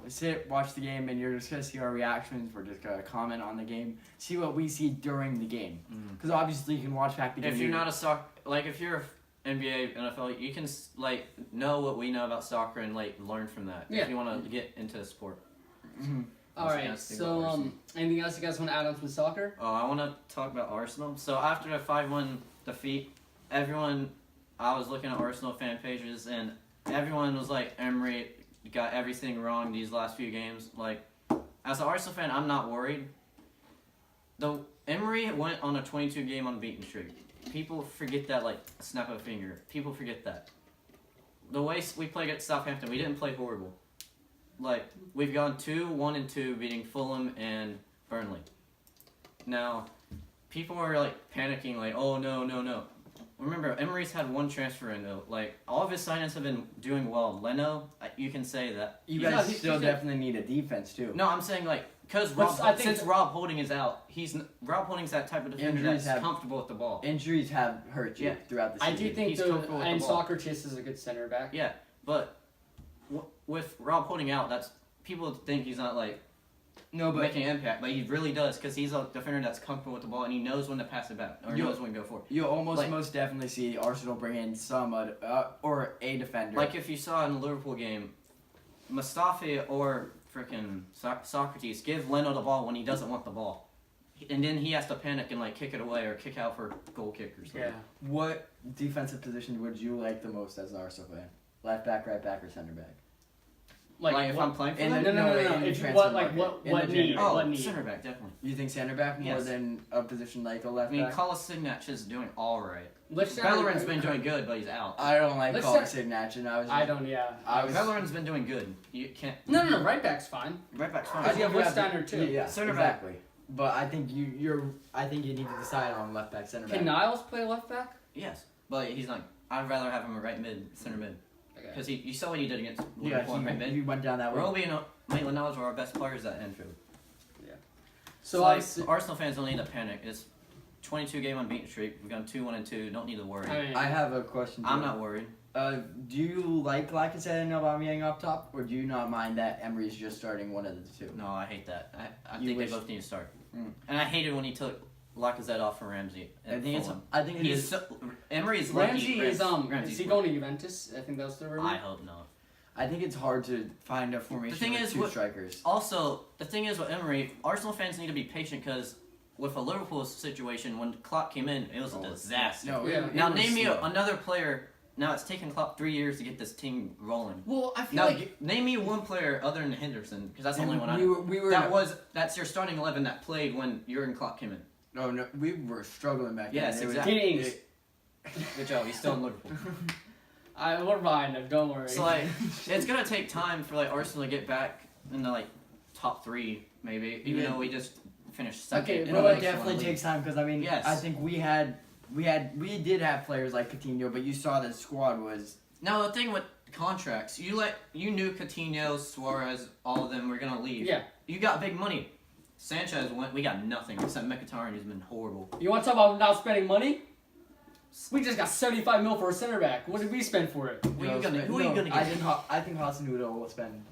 watch the game, and you're just gonna see our reactions. We're just gonna comment on the game, see what we see during the game. Because obviously, you can watch back the game. If you're not a soccer, like if you're NBA, NFL, you can like know what we know about soccer and like learn from that. Yeah. If you want to get into the sport. All right. So, anything else you guys want to add on to the soccer? Oh, I want to talk about Arsenal. So after the 5-1 defeat, I was looking at Arsenal fan pages, and everyone was like, Emery got everything wrong these last few games. Like, as an Arsenal fan, I'm not worried. Though Emery went on a 22-game unbeaten streak. People forget that like a snap of a finger. People forget that. The way we played at Southampton, we didn't play horrible. Like, we've gone 2-1-2, beating Fulham and Burnley. Now, people are like panicking, like, oh no. Remember, Emery's had one transfer window. Like, all of his signings have been doing well. Leno, you can say that. You guys still definitely need a defense too. No, I'm saying like, because since Rob Holding is out, Rob Holding's that type of defender that's comfortable with the ball. Injuries have hurt you throughout the season. I do think Socrates is a good center back. Yeah, but with Rob Holding out, that's people think he's not like making an impact, but he really does because he's a defender that's comfortable with the ball and he knows when to pass it back or knows when to go for it. You'll most definitely see Arsenal bring in or a defender. Like if you saw in the Liverpool game, Mustafi or freaking Socrates give Leno the ball when he doesn't want the ball, and then he has to panic and like kick it away or kick out for goal kick or something. Yeah. What defensive position would you like the most as an Arsenal fan? Left back, right back, or center back? Like if I'm playing for them? No. What need? Oh, what need? center back, definitely. You think center back more Yes. than a position like a left back? I mean, Kolasinac is doing all right. Let's Bellerin's been doing good, but he's out. I don't like Let's Kolasinac, and Bellerin's been doing good. You can't. No. Right back's fine. Right back's fine. I think Lichtsteiner too. Yeah, Center back. exactly. But I think I think you need to decide on left back, center back. Can Niles play left back? Yes, but he's not. I'd rather have him a right mid, center mid. Because you saw what he did against Liverpool and right mid. He went down that way. Roby and Maitland-Niles were our best players at Anfield. Yeah. So Arsenal fans don't need to panic. It's 22-game unbeaten streak. We've gone 2-1-2. Don't need to worry. I have a question. I'm not worried. Do you like Lacazette and Aubameyang up top, or do you not mind that Emery's just starting one of the two? No, I hate that. I think they both need to start. And I hated when he took Lacazette off for Ramsey. I think Emery's Ramsey is he going to Juventus? I think that's the rumor. I hope not. I think it's hard to find a formation with two strikers. Also, the thing is with Emery, Arsenal fans need to be patient because with a Liverpool situation, when Klopp came in, it was a disaster. Now name me another player. Now it's taken Klopp 3 years to get this team rolling. Well, I feel name me one player other than Henderson because that's the only one I know. That's your starting 11 that played when Jurgen Klopp came in. No, we were struggling back then. Yes, exactly. Good job. He's still in Liverpool. We're behind him. Don't worry. So it's gonna take time for Arsenal to get back in the top 3, maybe. Even though we just finished second. Okay, well, it definitely takes time because I think we did have players like Coutinho, but you saw the squad was. No, the thing with contracts, you knew Coutinho, Suarez, all of them were gonna leave. Yeah. You got big money. Sanchez went. We got nothing except Mkhitaryan, who's been horrible. You want to talk about not spending money? We just got $75 million for a center back. What did we spend for it? Who are you gonna get? I think Hasenudo will spend.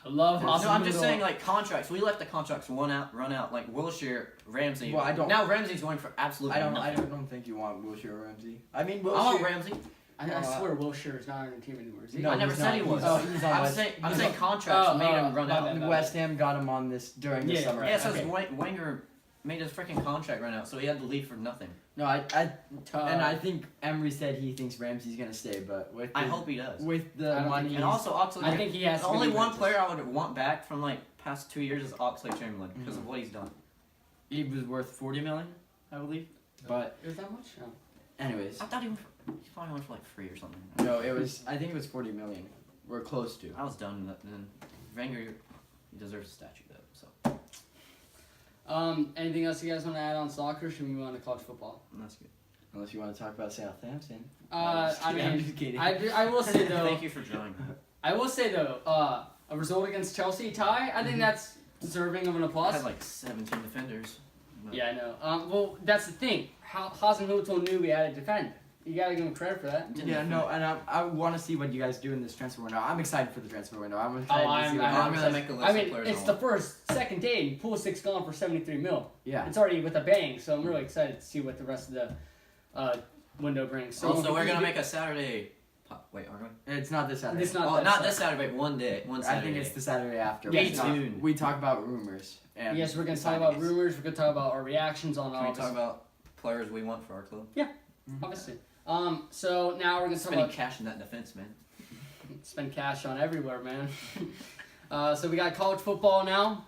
I love Hasenudo. No, I'm just saying contracts. We let the contracts run out. Like Wilshere, Ramsey. Well, I don't. Now Ramsey's going for absolutely nothing. I don't think you want Wilshere or Ramsey. I mean, Wilshere. I want Ramsey. I swear Wilshere is not on the team anymore. Is he? No, I never said he was. I'm saying contracts made him run out. West Ham got him on this during the summer. Yeah, so Wenger made his freaking contract run out, so he had to leave for nothing. No, I think Emery said he thinks Ramsey's gonna stay, but I hope he does. With the money, and also Oxlade. I think he has. The only one player I would want back from past 2 years is Oxlade-Chamberlain because of what he's done. He was worth $40 million, I believe. But it was that much? No. Anyways, I thought he probably went for free or something. No, it was. I think it was $40 million. We're close to. I was done with that. Then Wenger deserves a statue though. So. Anything else you guys want to add on soccer? Should we move on to college football? That's good. Unless you want to talk about Southampton. I'm just kidding. I will say though. Thank you for joining. I will say though, a result against Chelsea tie. I think that's deserving of an applause. I had 17 defenders. Yeah, I know. Well, that's the thing. Zottl knew we had to defend. You gotta give him credit for that. Yeah, no, and I want to see what you guys do in this transfer window. I'm excited for the transfer window. I'm excited to see what I'm happens. gonna make a list I mean, of players. it's the second day, and Pulisic's gone for $73 million. Yeah. It's already with a bang, so I'm really excited to see what the rest of the window brings. So Also, we're gonna make a Saturday. Wait, are we? It's not this Saturday. It's not Oh, that not Saturday. this Saturday, one I Saturday. think it's the Saturday after. Stay We talk- tuned. We talk about rumors. And Yes, we're gonna talk about rumors. We're gonna talk about our reactions on Can we all talk this, about players we want for our club? obviously. So now we're gonna talk Spending about cash in that defense, man. spend cash on everywhere, man. So we got college football now.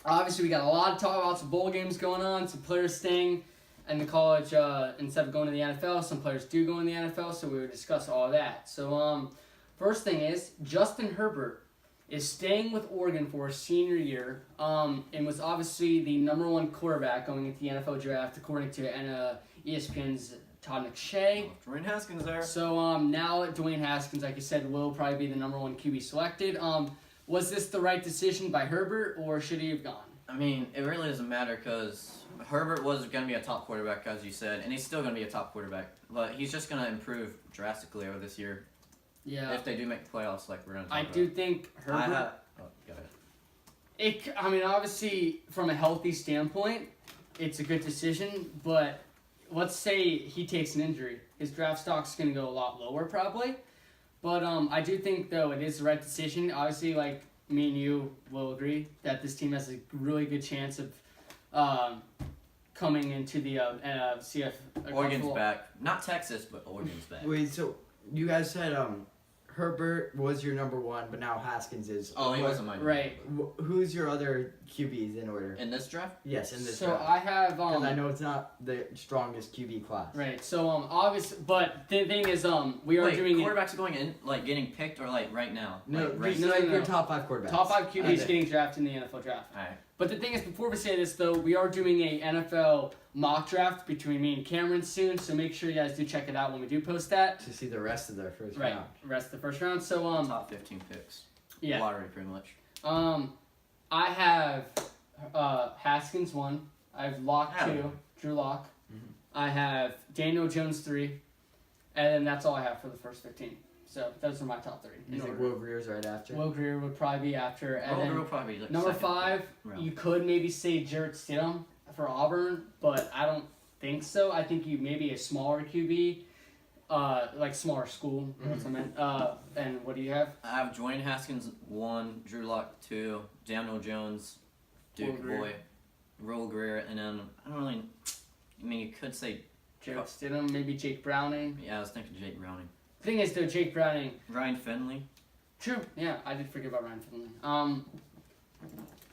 Obviously we got a lot to talk about. Some bowl games going on. Some players staying in the college instead of going to the NFL. Some players do go in the NFL, so we will discuss all that. So first thing is Justin Herbert is staying with Oregon for his senior year, and was obviously the #1 quarterback going into the NFL draft according to ESPN's Todd McShay. Dwayne Haskins there. So now Dwayne Haskins, like I said, will probably be the #1 QB selected. Was this the right decision by Herbert, or should he have gone? I mean, it really doesn't matter because Herbert was going to be a top quarterback, as you said, and he's still going to be a top quarterback. But he's just going to improve drastically over this year Yeah, if they do make the playoffs, like we're going to talk I about. do think Herbert. Go ahead. I mean, obviously, from a healthy standpoint, it's a good decision. But let's say he takes an injury, his draft stock's going to go a lot lower, probably. But I do think, though, it is the right decision. Obviously, like me and you will agree that this team has a really good chance of coming into the CF. Oregon's back. Not Texas, but Oregon's back. Wait, so you guys said Herbert was your #1, but now Haskins is. Oh, he wasn't mine. Right. Who's your other QBs in order? In this draft? Yes, in this So draft. I have Because I know it's not the strongest QB class. right. So obvious, but the thing is we are doing it. quarterbacks are going in, like getting picked, or like right now? No, Like, right just no, like no, your no. top 5 quarterbacks. Top 5 QBs Okay. getting drafted in the NFL draft. Alright. But the thing is, before we say this, though, we are doing a NFL mock draft between me and Cameron soon, so make sure you guys do check it out when we do post that. To see the rest of their first Right, round. rest of the first round. So Top 15 picks. yeah, Lottery, pretty much. I have Haskins 1. I have Locke 2, Drew Locke. Mhm. I have Daniel Jones 3, and then that's all I have for the first 15. So those are my top 3. You think Will Greer's right after? Will Greer would probably be after, and Will then will probably be like number second, 5. round. You could maybe say Jarrett Stidham for Auburn, but I don't think so. I think you maybe a smaller QB, like smaller school. That's what I meant. And what do you have? I have Dwayne Haskins 1, Drew Lock 2, Daniel Jones, Duke Will Grier. Boy, Will Greer, and then I don't really. I mean, you could say. Jarrett Stidham, maybe Jake Browning. Yeah, I was thinking Jake Browning. Thing is, though, Jake Browning. Ryan Finley. True. Yeah, I did forget about Ryan Finley.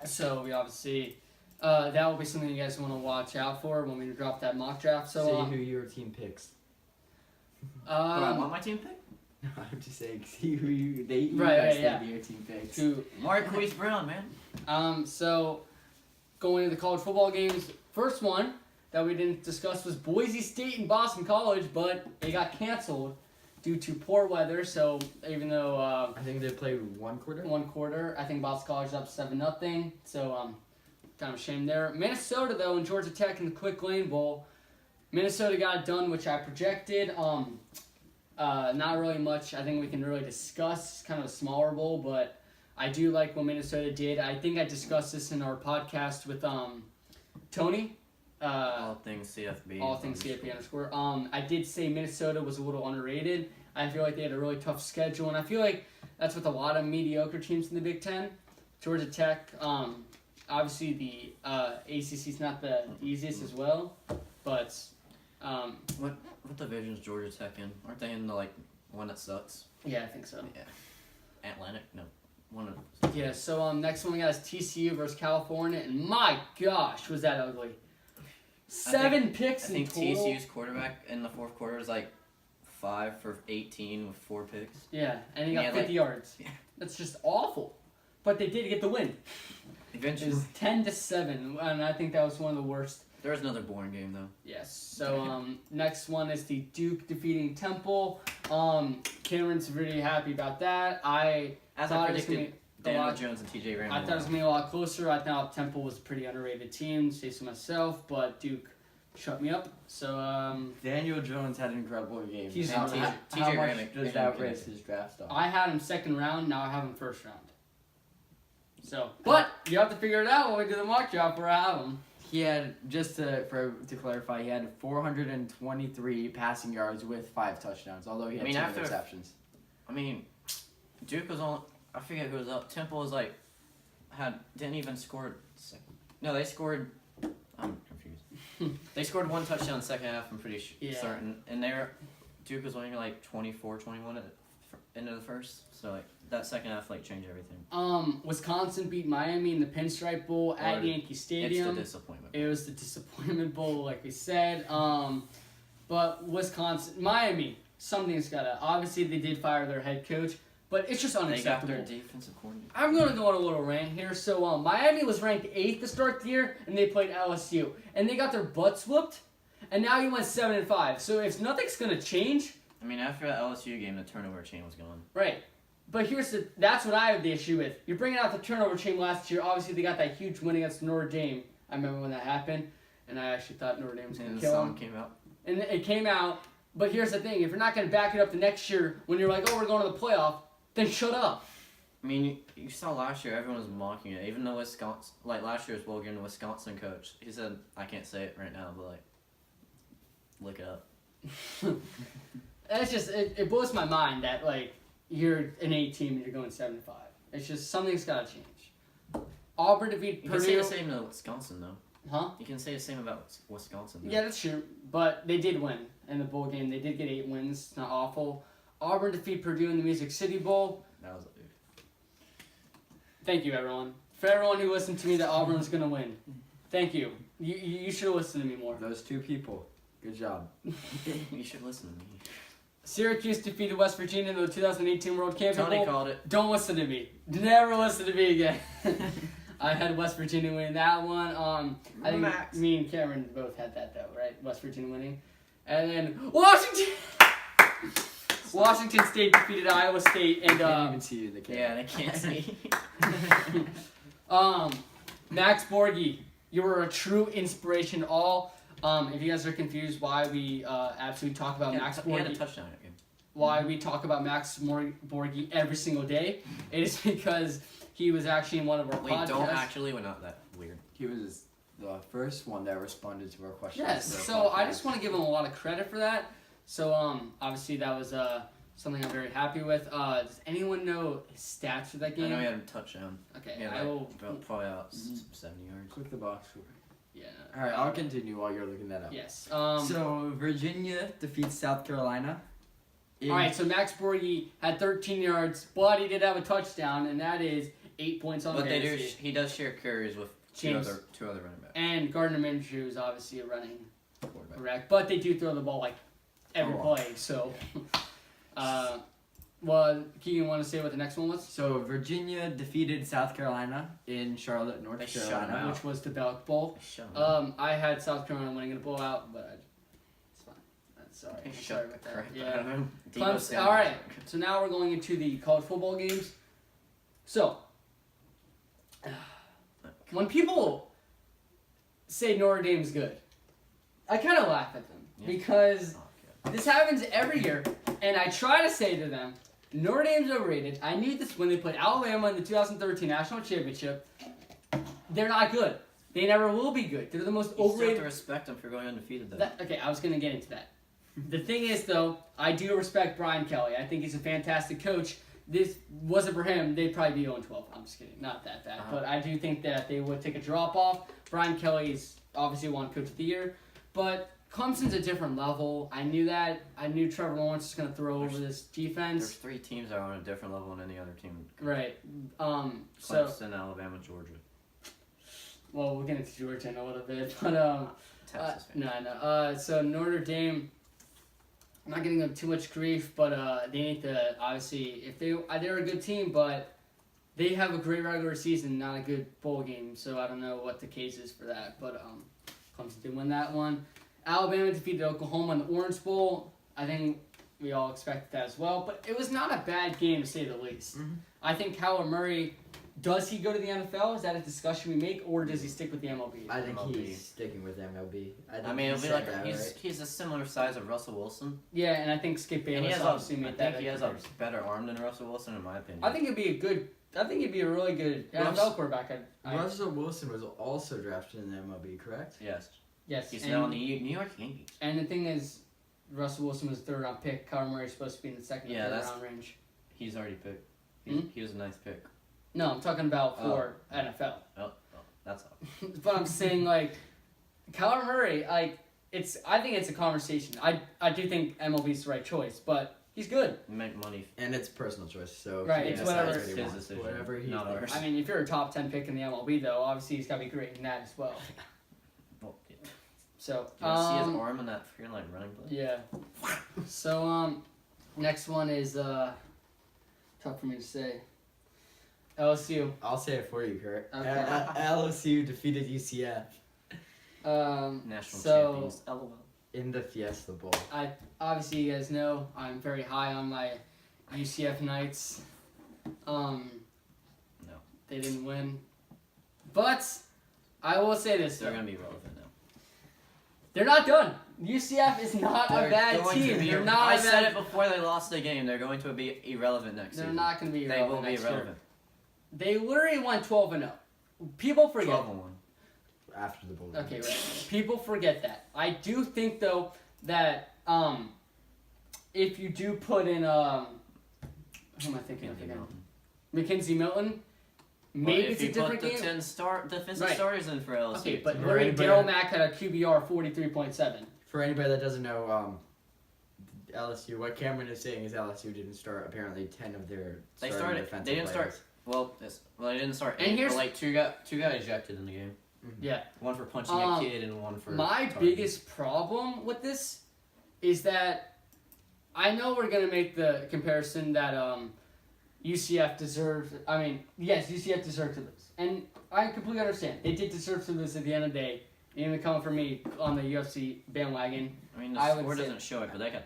So we obviously that will be something you guys want to watch out for when we drop that mock draft. So see who your team picks. Who I want my team pick? No, I'm just saying, see who you guys Right, think yeah. your team picks. to Marquise Brown, man. So, going into the college football games, first one that we didn't discuss was Boise State and Boston College, but it got canceled due to poor weather. So, even though I think they played one quarter. one quarter, I think Boston College is up 7-0. So, kind of a shame there. Minnesota, though, and Georgia Tech in the Quick Lane Bowl. Minnesota got it done, which I projected. Not really much I think we can really discuss. It's kind of a smaller bowl, but I do like what Minnesota did. I think I discussed this in our podcast with Tony. All things CFB. All things CFB underscore. I did say Minnesota was a little underrated. I feel like they had a really tough schedule, and I feel like that's with a lot of mediocre teams in the Big Ten. Georgia Tech, obviously the ACC is not the easiest as well, but What division is Georgia Tech in? Aren't they in the one that sucks? yeah, I think so. Yeah. Atlantic? No. One of. Yeah, so next one we got is TCU versus California, and my gosh, was that ugly. 7 picks I in think total. TCU's quarterback in the fourth quarter is 5 for 18 with 4 picks. Yeah, and he got Yeah, 50 yards. yeah. That's just awful. But they did get the win. It Eventually, was 10-7, and I think that was one of the worst. there was another boring game though. Yes. So next one is the Duke defeating Temple. Cameron's really happy about that. As I thought it was predicted, gonna be a Daniel lot- Jones and TJ Randall. I thought it was going to be a lot closer. I thought Temple was a pretty underrated team, say so myself, but Duke shut me up. So Daniel Jones had an incredible game. He's how, TJ how Graham much and does Graham that Kinney. raise his draft stock? I had him second round. Now I have him first round. So, but you have to figure it out when we do the mock draft where I have him. He had, just to clarify, he had 423 passing yards with 5 touchdowns, although he had 2 interceptions. I mean, Duke was on. I forget who was up. Temple was like, didn't even score. No, they scored. I'm confused. They scored 1 touchdown second half. I'm pretty certain, and Duke was winning like 24-21 at into the first. So like that second half like changed everything. Wisconsin beat Miami in the Pinstripe Bowl at Yankee Stadium. It's the disappointment. It was the disappointment bowl, like we said. But Miami, something's gotta. Obviously, they did fire their head coach, but it's just unacceptable. They got their defensive coordinator. I'm gonna go on a little rant here. So Miami was ranked 8th to start the year, and they played LSU, and they got their butts whooped, and now you went 7-5. So if nothing's gonna change. I mean, after that LSU game, the turnover chain was going. Right. But that's what I have the issue with. You're bringing out the turnover chain last year. Obviously, they got that huge win against Notre Dame. I remember when that happened, and I actually thought Notre Dame was going to kill them. And the song came out. And it came out. But here's the thing. If you're not going to back it up the next year when you're like, oh, we're going to the playoff, then shut up. I mean, you saw last year, everyone was mocking it. Even though Wisconsin, like last year's bowl game, the Wisconsin coach, he said, I can't say it right now, but like, look it up. That's just, it blows my mind that, like, you're an 8 team and you're going 7-5. It's just, something's got to change. Auburn defeat You Purdue. can say the same to Wisconsin, though. Huh? You can say the same about Wisconsin, though. Yeah, that's true. But they did win in the bowl game. They did get 8 wins. It's not awful. Auburn defeat Purdue in the Music City Bowl. That was Thank you, everyone. For everyone who listened to me that Auburn was going to win. Thank you. You should listen to me more. Those 2 people. Good job. You should listen to me. Syracuse defeated West Virginia in the 2018 World Camping Tony Bowl. called it. Don't listen to me. Never listen to me again. I had West Virginia winning that one. I think me and Cameron both had that though, right? West Virginia winning. And then Washington State defeated Iowa State and Can't even see you, the camera. Yeah, they can't see. Max Borghi, you were a true inspiration to all. If you guys are confused why we absolutely talk about Max He had a Borghi, touchdown that game. why we talk about Max Borghi every single day, it is because he was actually in one of our podcasts. We're not that weird. He was the first one that responded to our questions. Yes, so I just want to give him a lot of credit for that. So obviously that was something I'm very happy with. Does anyone know his stats for that game? I know he had a touchdown. Okay, Yeah, I will. probably about 70 yards. Click the box. Yeah. Alright, I'll continue while you're looking that up. Yes. So, Virginia defeats South Carolina. All right, so Max Borghi had 13 yards, but he did have a touchdown, and that is 8 points on But fantasy. he does share carries with two James. other running backs. And Gardner Minshew is obviously a running Quarterback. correct, but they do throw the ball like every play. So, well, Keegan, want to say what the next one was? So, Virginia defeated South Carolina in Charlotte, North They shut Carolina. them out. Which was the Belk Bowl. Shut him. I had South Carolina winning in a blowout, but it's fine. I'm sorry about that. Yeah. Clemson. All right. So now we're going into the college football games. So, when people say Notre Dame's good, I kind of laugh at them because this happens every year, and I try to say to them, Notre Dame's overrated. I knew this when they played Alabama in the 2013 National Championship. They're not good. They never will be good. They're the most You still have overrated. to respect them for going undefeated, though. Okay, I was going to get into that. The thing is, though, I do respect Brian Kelly. I think he's a fantastic coach. This wasn't for him, they'd probably be 0-12. I'm just kidding. Not that bad. But I do think that they would take a drop off. Brian Kelly's obviously won Coach of the Year. But Clemson's a different level. I knew that. I knew Trevor Lawrence was going to throw over this defense. There's 3 teams that are on a different level than any other team. Right. Clemson, Alabama, Georgia. Well, we'll get into Georgia in a little bit. But, Texas fan. no. So Notre Dame, I'm not giving them too much grief, but they need to, obviously, if they're a good team, but they have a great regular season, not a good bowl game, so I don't know what the case is for that, but Clemson did win that one. Alabama defeated Oklahoma in the Orange Bowl. I think we all expected that as well, but it was not a bad game to say the least. Mm-hmm. I think Kyler Murray does he go to the NFL? Is that a discussion we make, or does he stick with the MLB? I think MLB. he's sticking with MLB. I mean, it'll be like he's a similar size of Russell Wilson, Yeah, and I think Skip and he Bayless has obviously I made that. think he has a better arm than Russell Wilson, in my opinion. I think it'd be a good. I think he'd be a really good NFL quarterback. Russell Wilson was also drafted in the MLB, correct? Yes. Yes. He's now in the New York Yankees. And the thing is, Russell Wilson was a third round pick. Kyler Murray's supposed to be in the second or third round range. He's already picked. He was a nice pick. No, I'm talking about for NFL. Oh, that's all. But I'm saying like, Kyler Murray, I think it's a conversation. I do think MLB's the right choice, but he's good. Make money. And it's personal choice, so Right, he it's decides whatever. what he His wants, decision, whatever he not thinks. ours. I mean, if you're a top 10 pick in the MLB, though, obviously he's got to be great in that as well. Well, yeah. So, Do you see his arm in that freaking like running play? yeah. So, next one is tough for me to say. LSU. I'll say it for you, Kurt. Okay. LSU defeated UCF National so champions. LOL. in the Fiesta Bowl. obviously you guys know I'm very high on my UCF Knights. No. They didn't win. But I will say this. They're though. gonna be relevant now. They're not done. UCF is not a They're bad going to team. be- They're not I a said bad it before they lost the game. They're going to be irrelevant next They're season. not going to be They irrelevant will be next year. irrelevant. They literally won 12-0. People forget. 12-1. After the bowl. Okay, right. People forget that. I do think though that if you do put in who am I thinking of Kenzie again? Mountain. Mackenzie Milton. But Maybe if it's a you different put game. the 10 defensive Right. starters in for LSU. Okay, but For literally anybody- Daryl Mack had a QBR 43.7. For anybody that doesn't know, LSU, what Cameron is saying is LSU didn't start apparently 10 of their They starting started- defensive they didn't players. Well, they didn't start. And 8, here's- but like two got ejected in the game. Yeah. One for punching a kid and one for. My targeting. biggest problem with this is that I know we're gonna make the comparison that UCF deserves. I mean, yes, UCF deserved to lose, and I completely understand they did deserve to lose at the end of the day. Even coming from me on the UFC bandwagon, I mean, the I would score say- doesn't show it, but they got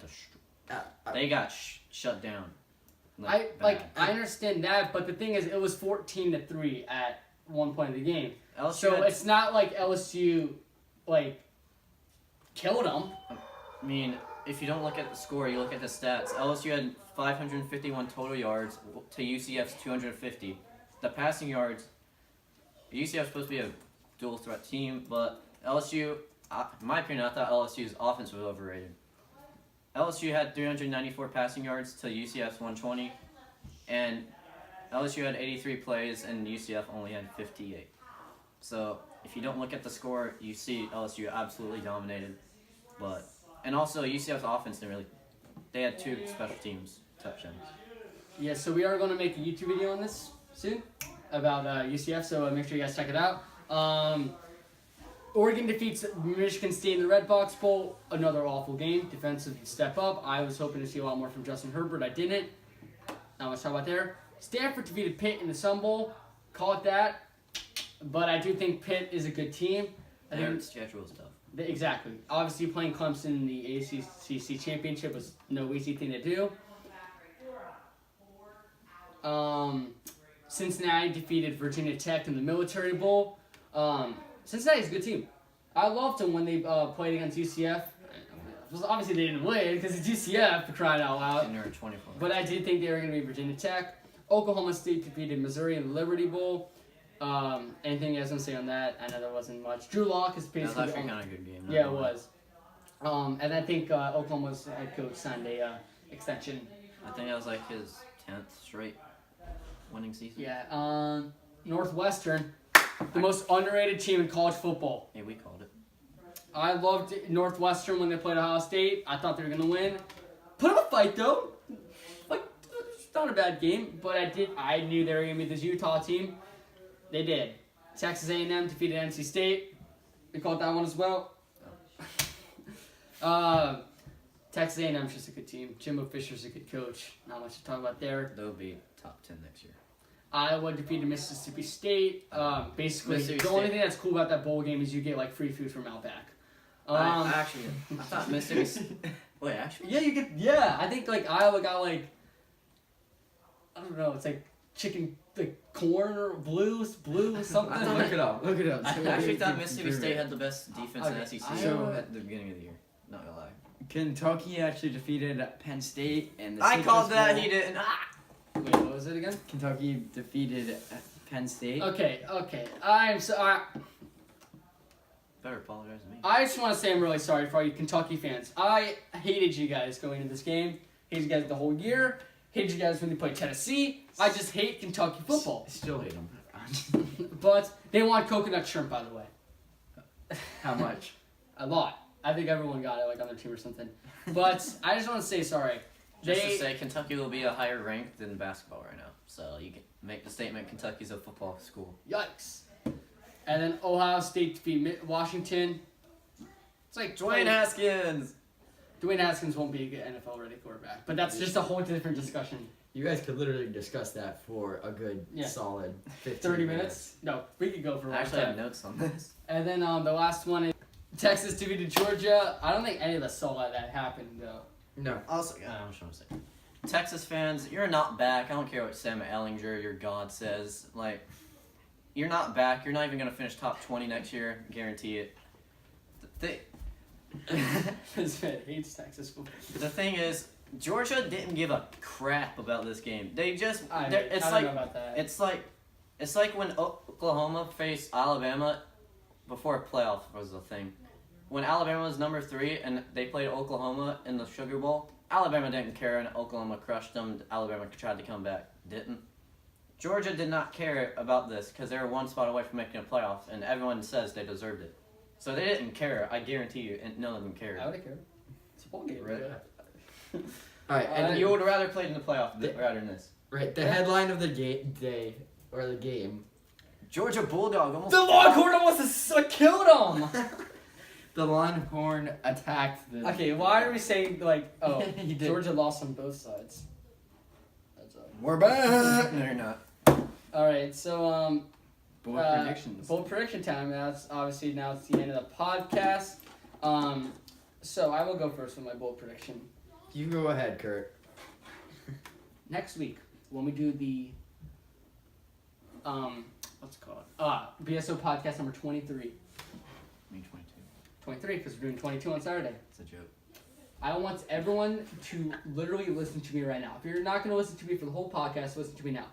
they got shut down. I bad. understand that, but the thing is, it was 14-3 at one point of the game. LSU So had- it's not like LSU killed them. I mean, if you don't look at the score, you look at the stats. LSU had 551 total yards to UCF's 250. The passing yards, UCF's supposed to be a dual threat team, but LSU, in my opinion, I thought LSU's offense was overrated. LSU had 394 passing yards to UCF's 120, and LSU had 83 plays, and UCF only had 58. So if you don't look at the score, you see LSU absolutely dominated. And also UCF's offense didn't really. They had 2 special teams touchdowns. Yeah, so we are going to make a YouTube video on this soon about UCF, so make sure you guys check it out. Oregon defeats Michigan State in the Red Box Bowl. Another awful game. Defensive step up. I was hoping to see a lot more from Justin Herbert. I didn't. Not much to talk about there. Stanford defeated Pitt in the Sun Bowl. Call it that. But I do think Pitt is a good team. I Their think schedule is tough. exactly. Obviously, playing Clemson in the ACC championship was no easy thing to do. Cincinnati defeated Virginia Tech in the Military Bowl. Cincinnati's a good team. I loved them when they played against UCF. Obviously, they didn't win because it's UCF, for crying out loud. And they're 24. But I did think they were going to be Virginia Tech. Oklahoma State defeated Missouri in the Liberty Bowl. Anything you guys want to say on that? I know there wasn't much. Drew Lock is That was basically actually kind of a good game. yeah, it was. And I think Oklahoma's head coach signed a extension. I think that was like his 10th straight winning season. Yeah. Northwestern, the most underrated team in college football. Yeah, we called it. I loved Northwestern when they played Ohio State. I thought they were gonna win. Put up a fight though. Like, it's not a bad game, but I knew they were gonna be this Utah team. They did. Texas A&M defeated NC State. We called that one as well. Texas A&M's just a good team. Jimbo Fisher's a good coach. Not much to talk about there. They'll be top 10 next year. Iowa defeated Mississippi State. Basically, Mississippi the only State. thing that's cool about that bowl game is you get like free food from Outback. I thought Mississippi. Wait, actually? Yeah, you get. Yeah, I think like Iowa got like. I don't know. It's like chicken, like corn or blue something. Look it up. Look it up. I actually thought Mississippi State had the best defense Okay, in SEC Iowa- at the beginning of the year. Not gonna lie. Kentucky actually defeated Penn State in the I Citrus called that. Bowl. He didn't. Ah! Wait, what was it again? Kentucky defeated Penn State. Okay. I'm so. Better apologize to me. I just want to say I'm really sorry for all you Kentucky fans. I hated you guys going into this game. Hated you guys the whole year. Hated you guys when they played Tennessee. I just hate Kentucky football. Still hate them. But they want coconut shrimp, by the way. How much? A lot. I think everyone got it, like on their team or something. But I just want to say sorry. Just to say, Kentucky will be a higher rank than basketball right now. So you can make the statement Kentucky's a football school. Yikes. And then Ohio State defeat Washington. It's like Dwayne Haskins! Dwayne Haskins won't be a good NFL-ready quarterback. But that's just a whole different discussion. You guys could literally discuss that for a good, Yeah. solid 15 30 minutes? No, we could go for a I long actually have time. notes on this. And then the last one is Texas defeated Georgia. I don't think any of us saw that happen, though. No. Also, I'm just trying to say, Texas fans, you're not back. I don't care what Sam Ellinger, your god, says. Like, you're not back. You're not even gonna finish top 20 next year. Guarantee it. This man hates Texas football. The thing is, Georgia didn't give a crap about this game. They just, I it's don't like, know about that. it's like when Oklahoma faced Alabama before a playoff was a thing. When Alabama was number 3 and they played Oklahoma in the Sugar Bowl, Alabama didn't care and Oklahoma crushed them. Alabama tried to come back, didn't. Georgia did not care about this because they were one spot away from making a playoff, and everyone says they deserved it. So they didn't care. I guarantee you, and none of them cared. I would have cared. It's a bowl game. Right. All right. And And you would rather played in the playoff rather than this. right. The headline of the day or the game. Georgia Bulldog almost. The Longhorn almost killed him! The Longhorn attacked the. Okay, why are we saying, like, oh, He did. Georgia lost on both sides? That's all. We're back. No, you're not. Alright, so, Bold predictions. bold prediction time. That's obviously now it's the end of the podcast. So I will go first with my bold prediction. You go ahead, Kurt. Next week, when we do the, what's it called? BSO podcast number 23. Me 22. 23, because we're doing 22 on Saturday. It's a joke. I want everyone to literally listen to me right now. If you're not going to listen to me for the whole podcast, listen to me now.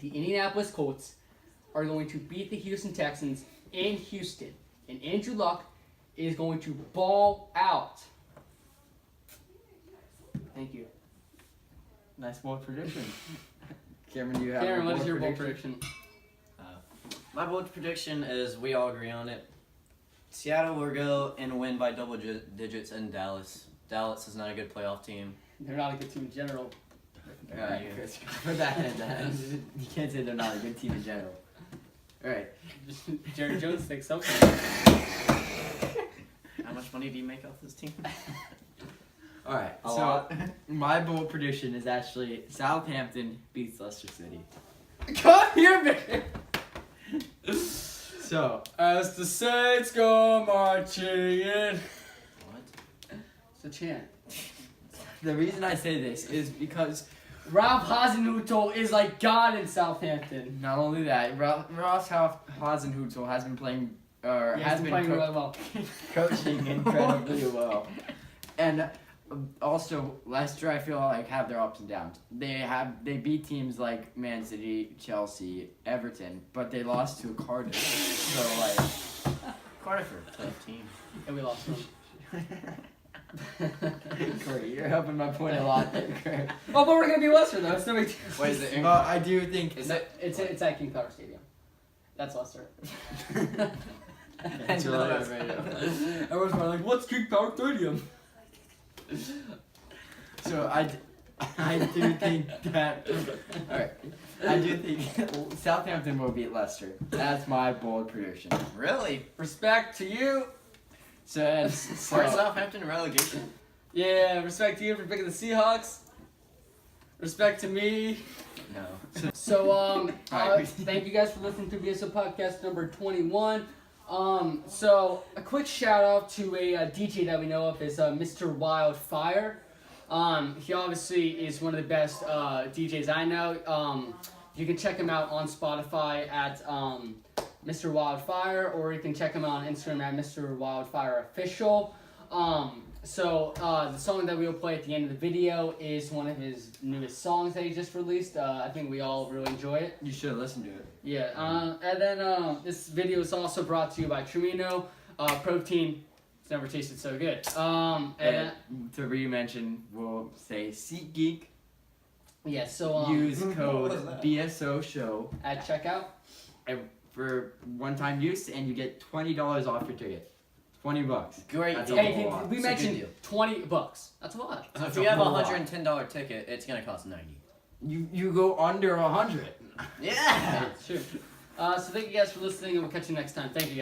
The Indianapolis Colts are going to beat the Houston Texans in Houston. And Andrew Luck is going to ball out. Thank you. Nice bold prediction. Cameron, do you have Cameron, a what bold is your bold prediction? My bold prediction is we all agree on it. Seattle will go and win by double digits in Dallas. Dallas is not a good playoff team. They're not a good team in general. All right, Chris, put that in that. You can't say they're not a good team in general. All right. Jerry Jones thinks so. How much money do you make off this team? All right. A So lot. my bold prediction is actually Southampton beats Leicester City. Come here, man! So As the Saints go marching in. What? It's a chant. the reason I say this is because Rob Hasenhutel is like God in Southampton. not only that, Ross Hasenhutel has been playing, or He has been playing really well. coaching incredibly well, and also Leicester, I feel like have their ups and downs. They beat teams like Man City, Chelsea, Everton, but they lost to Cardiff. So like, Cardiff are a tough team. And we lost him. Corey, you're helping my point a lot there, Corey. Oh, but we're gonna be Leicester though. It's no big deal. Wait, is it? But I do think Is it? It's at King Power Stadium. That's Leicester. That's No, really that's- right. Everyone's probably like, "What's King Power Stadium?" So I do think that. All right, I do think Southampton will beat Leicester. That's my bold prediction. Really? Respect to you. For So Southampton relegation? Yeah, respect to you for picking the Seahawks. Respect to me. No. So, Alright. thank you guys for listening to BSO podcast number 21. So, a quick shout out to a DJ that we know of is Mr. Wildfire. He obviously is one of the best DJs I know. You can check him out on Spotify at Mr. Wildfire, or you can check him out on Instagram at Mr. Wildfire Official. The song that we will play at the end of the video is one of his newest songs that he just released. I think we all really enjoy it. You should listen to it. Yeah, and then this video is also brought to you by Trumino. Protein, it's never tasted so good. And to re-mention, we'll say SeatGeek. Yeah, so Use What code was that? BSO show at checkout. for one-time use, and you get $20 off your ticket. $20. Great That's deal. a Hey, lot. we It's a good mentioned deal. $20. That's a lot. So if That's you a have a whole lot. $110 ticket, it's gonna cost 90. You go under 100. Yeah. Sure. So thank you guys for listening, and we'll catch you next time. Thank you guys.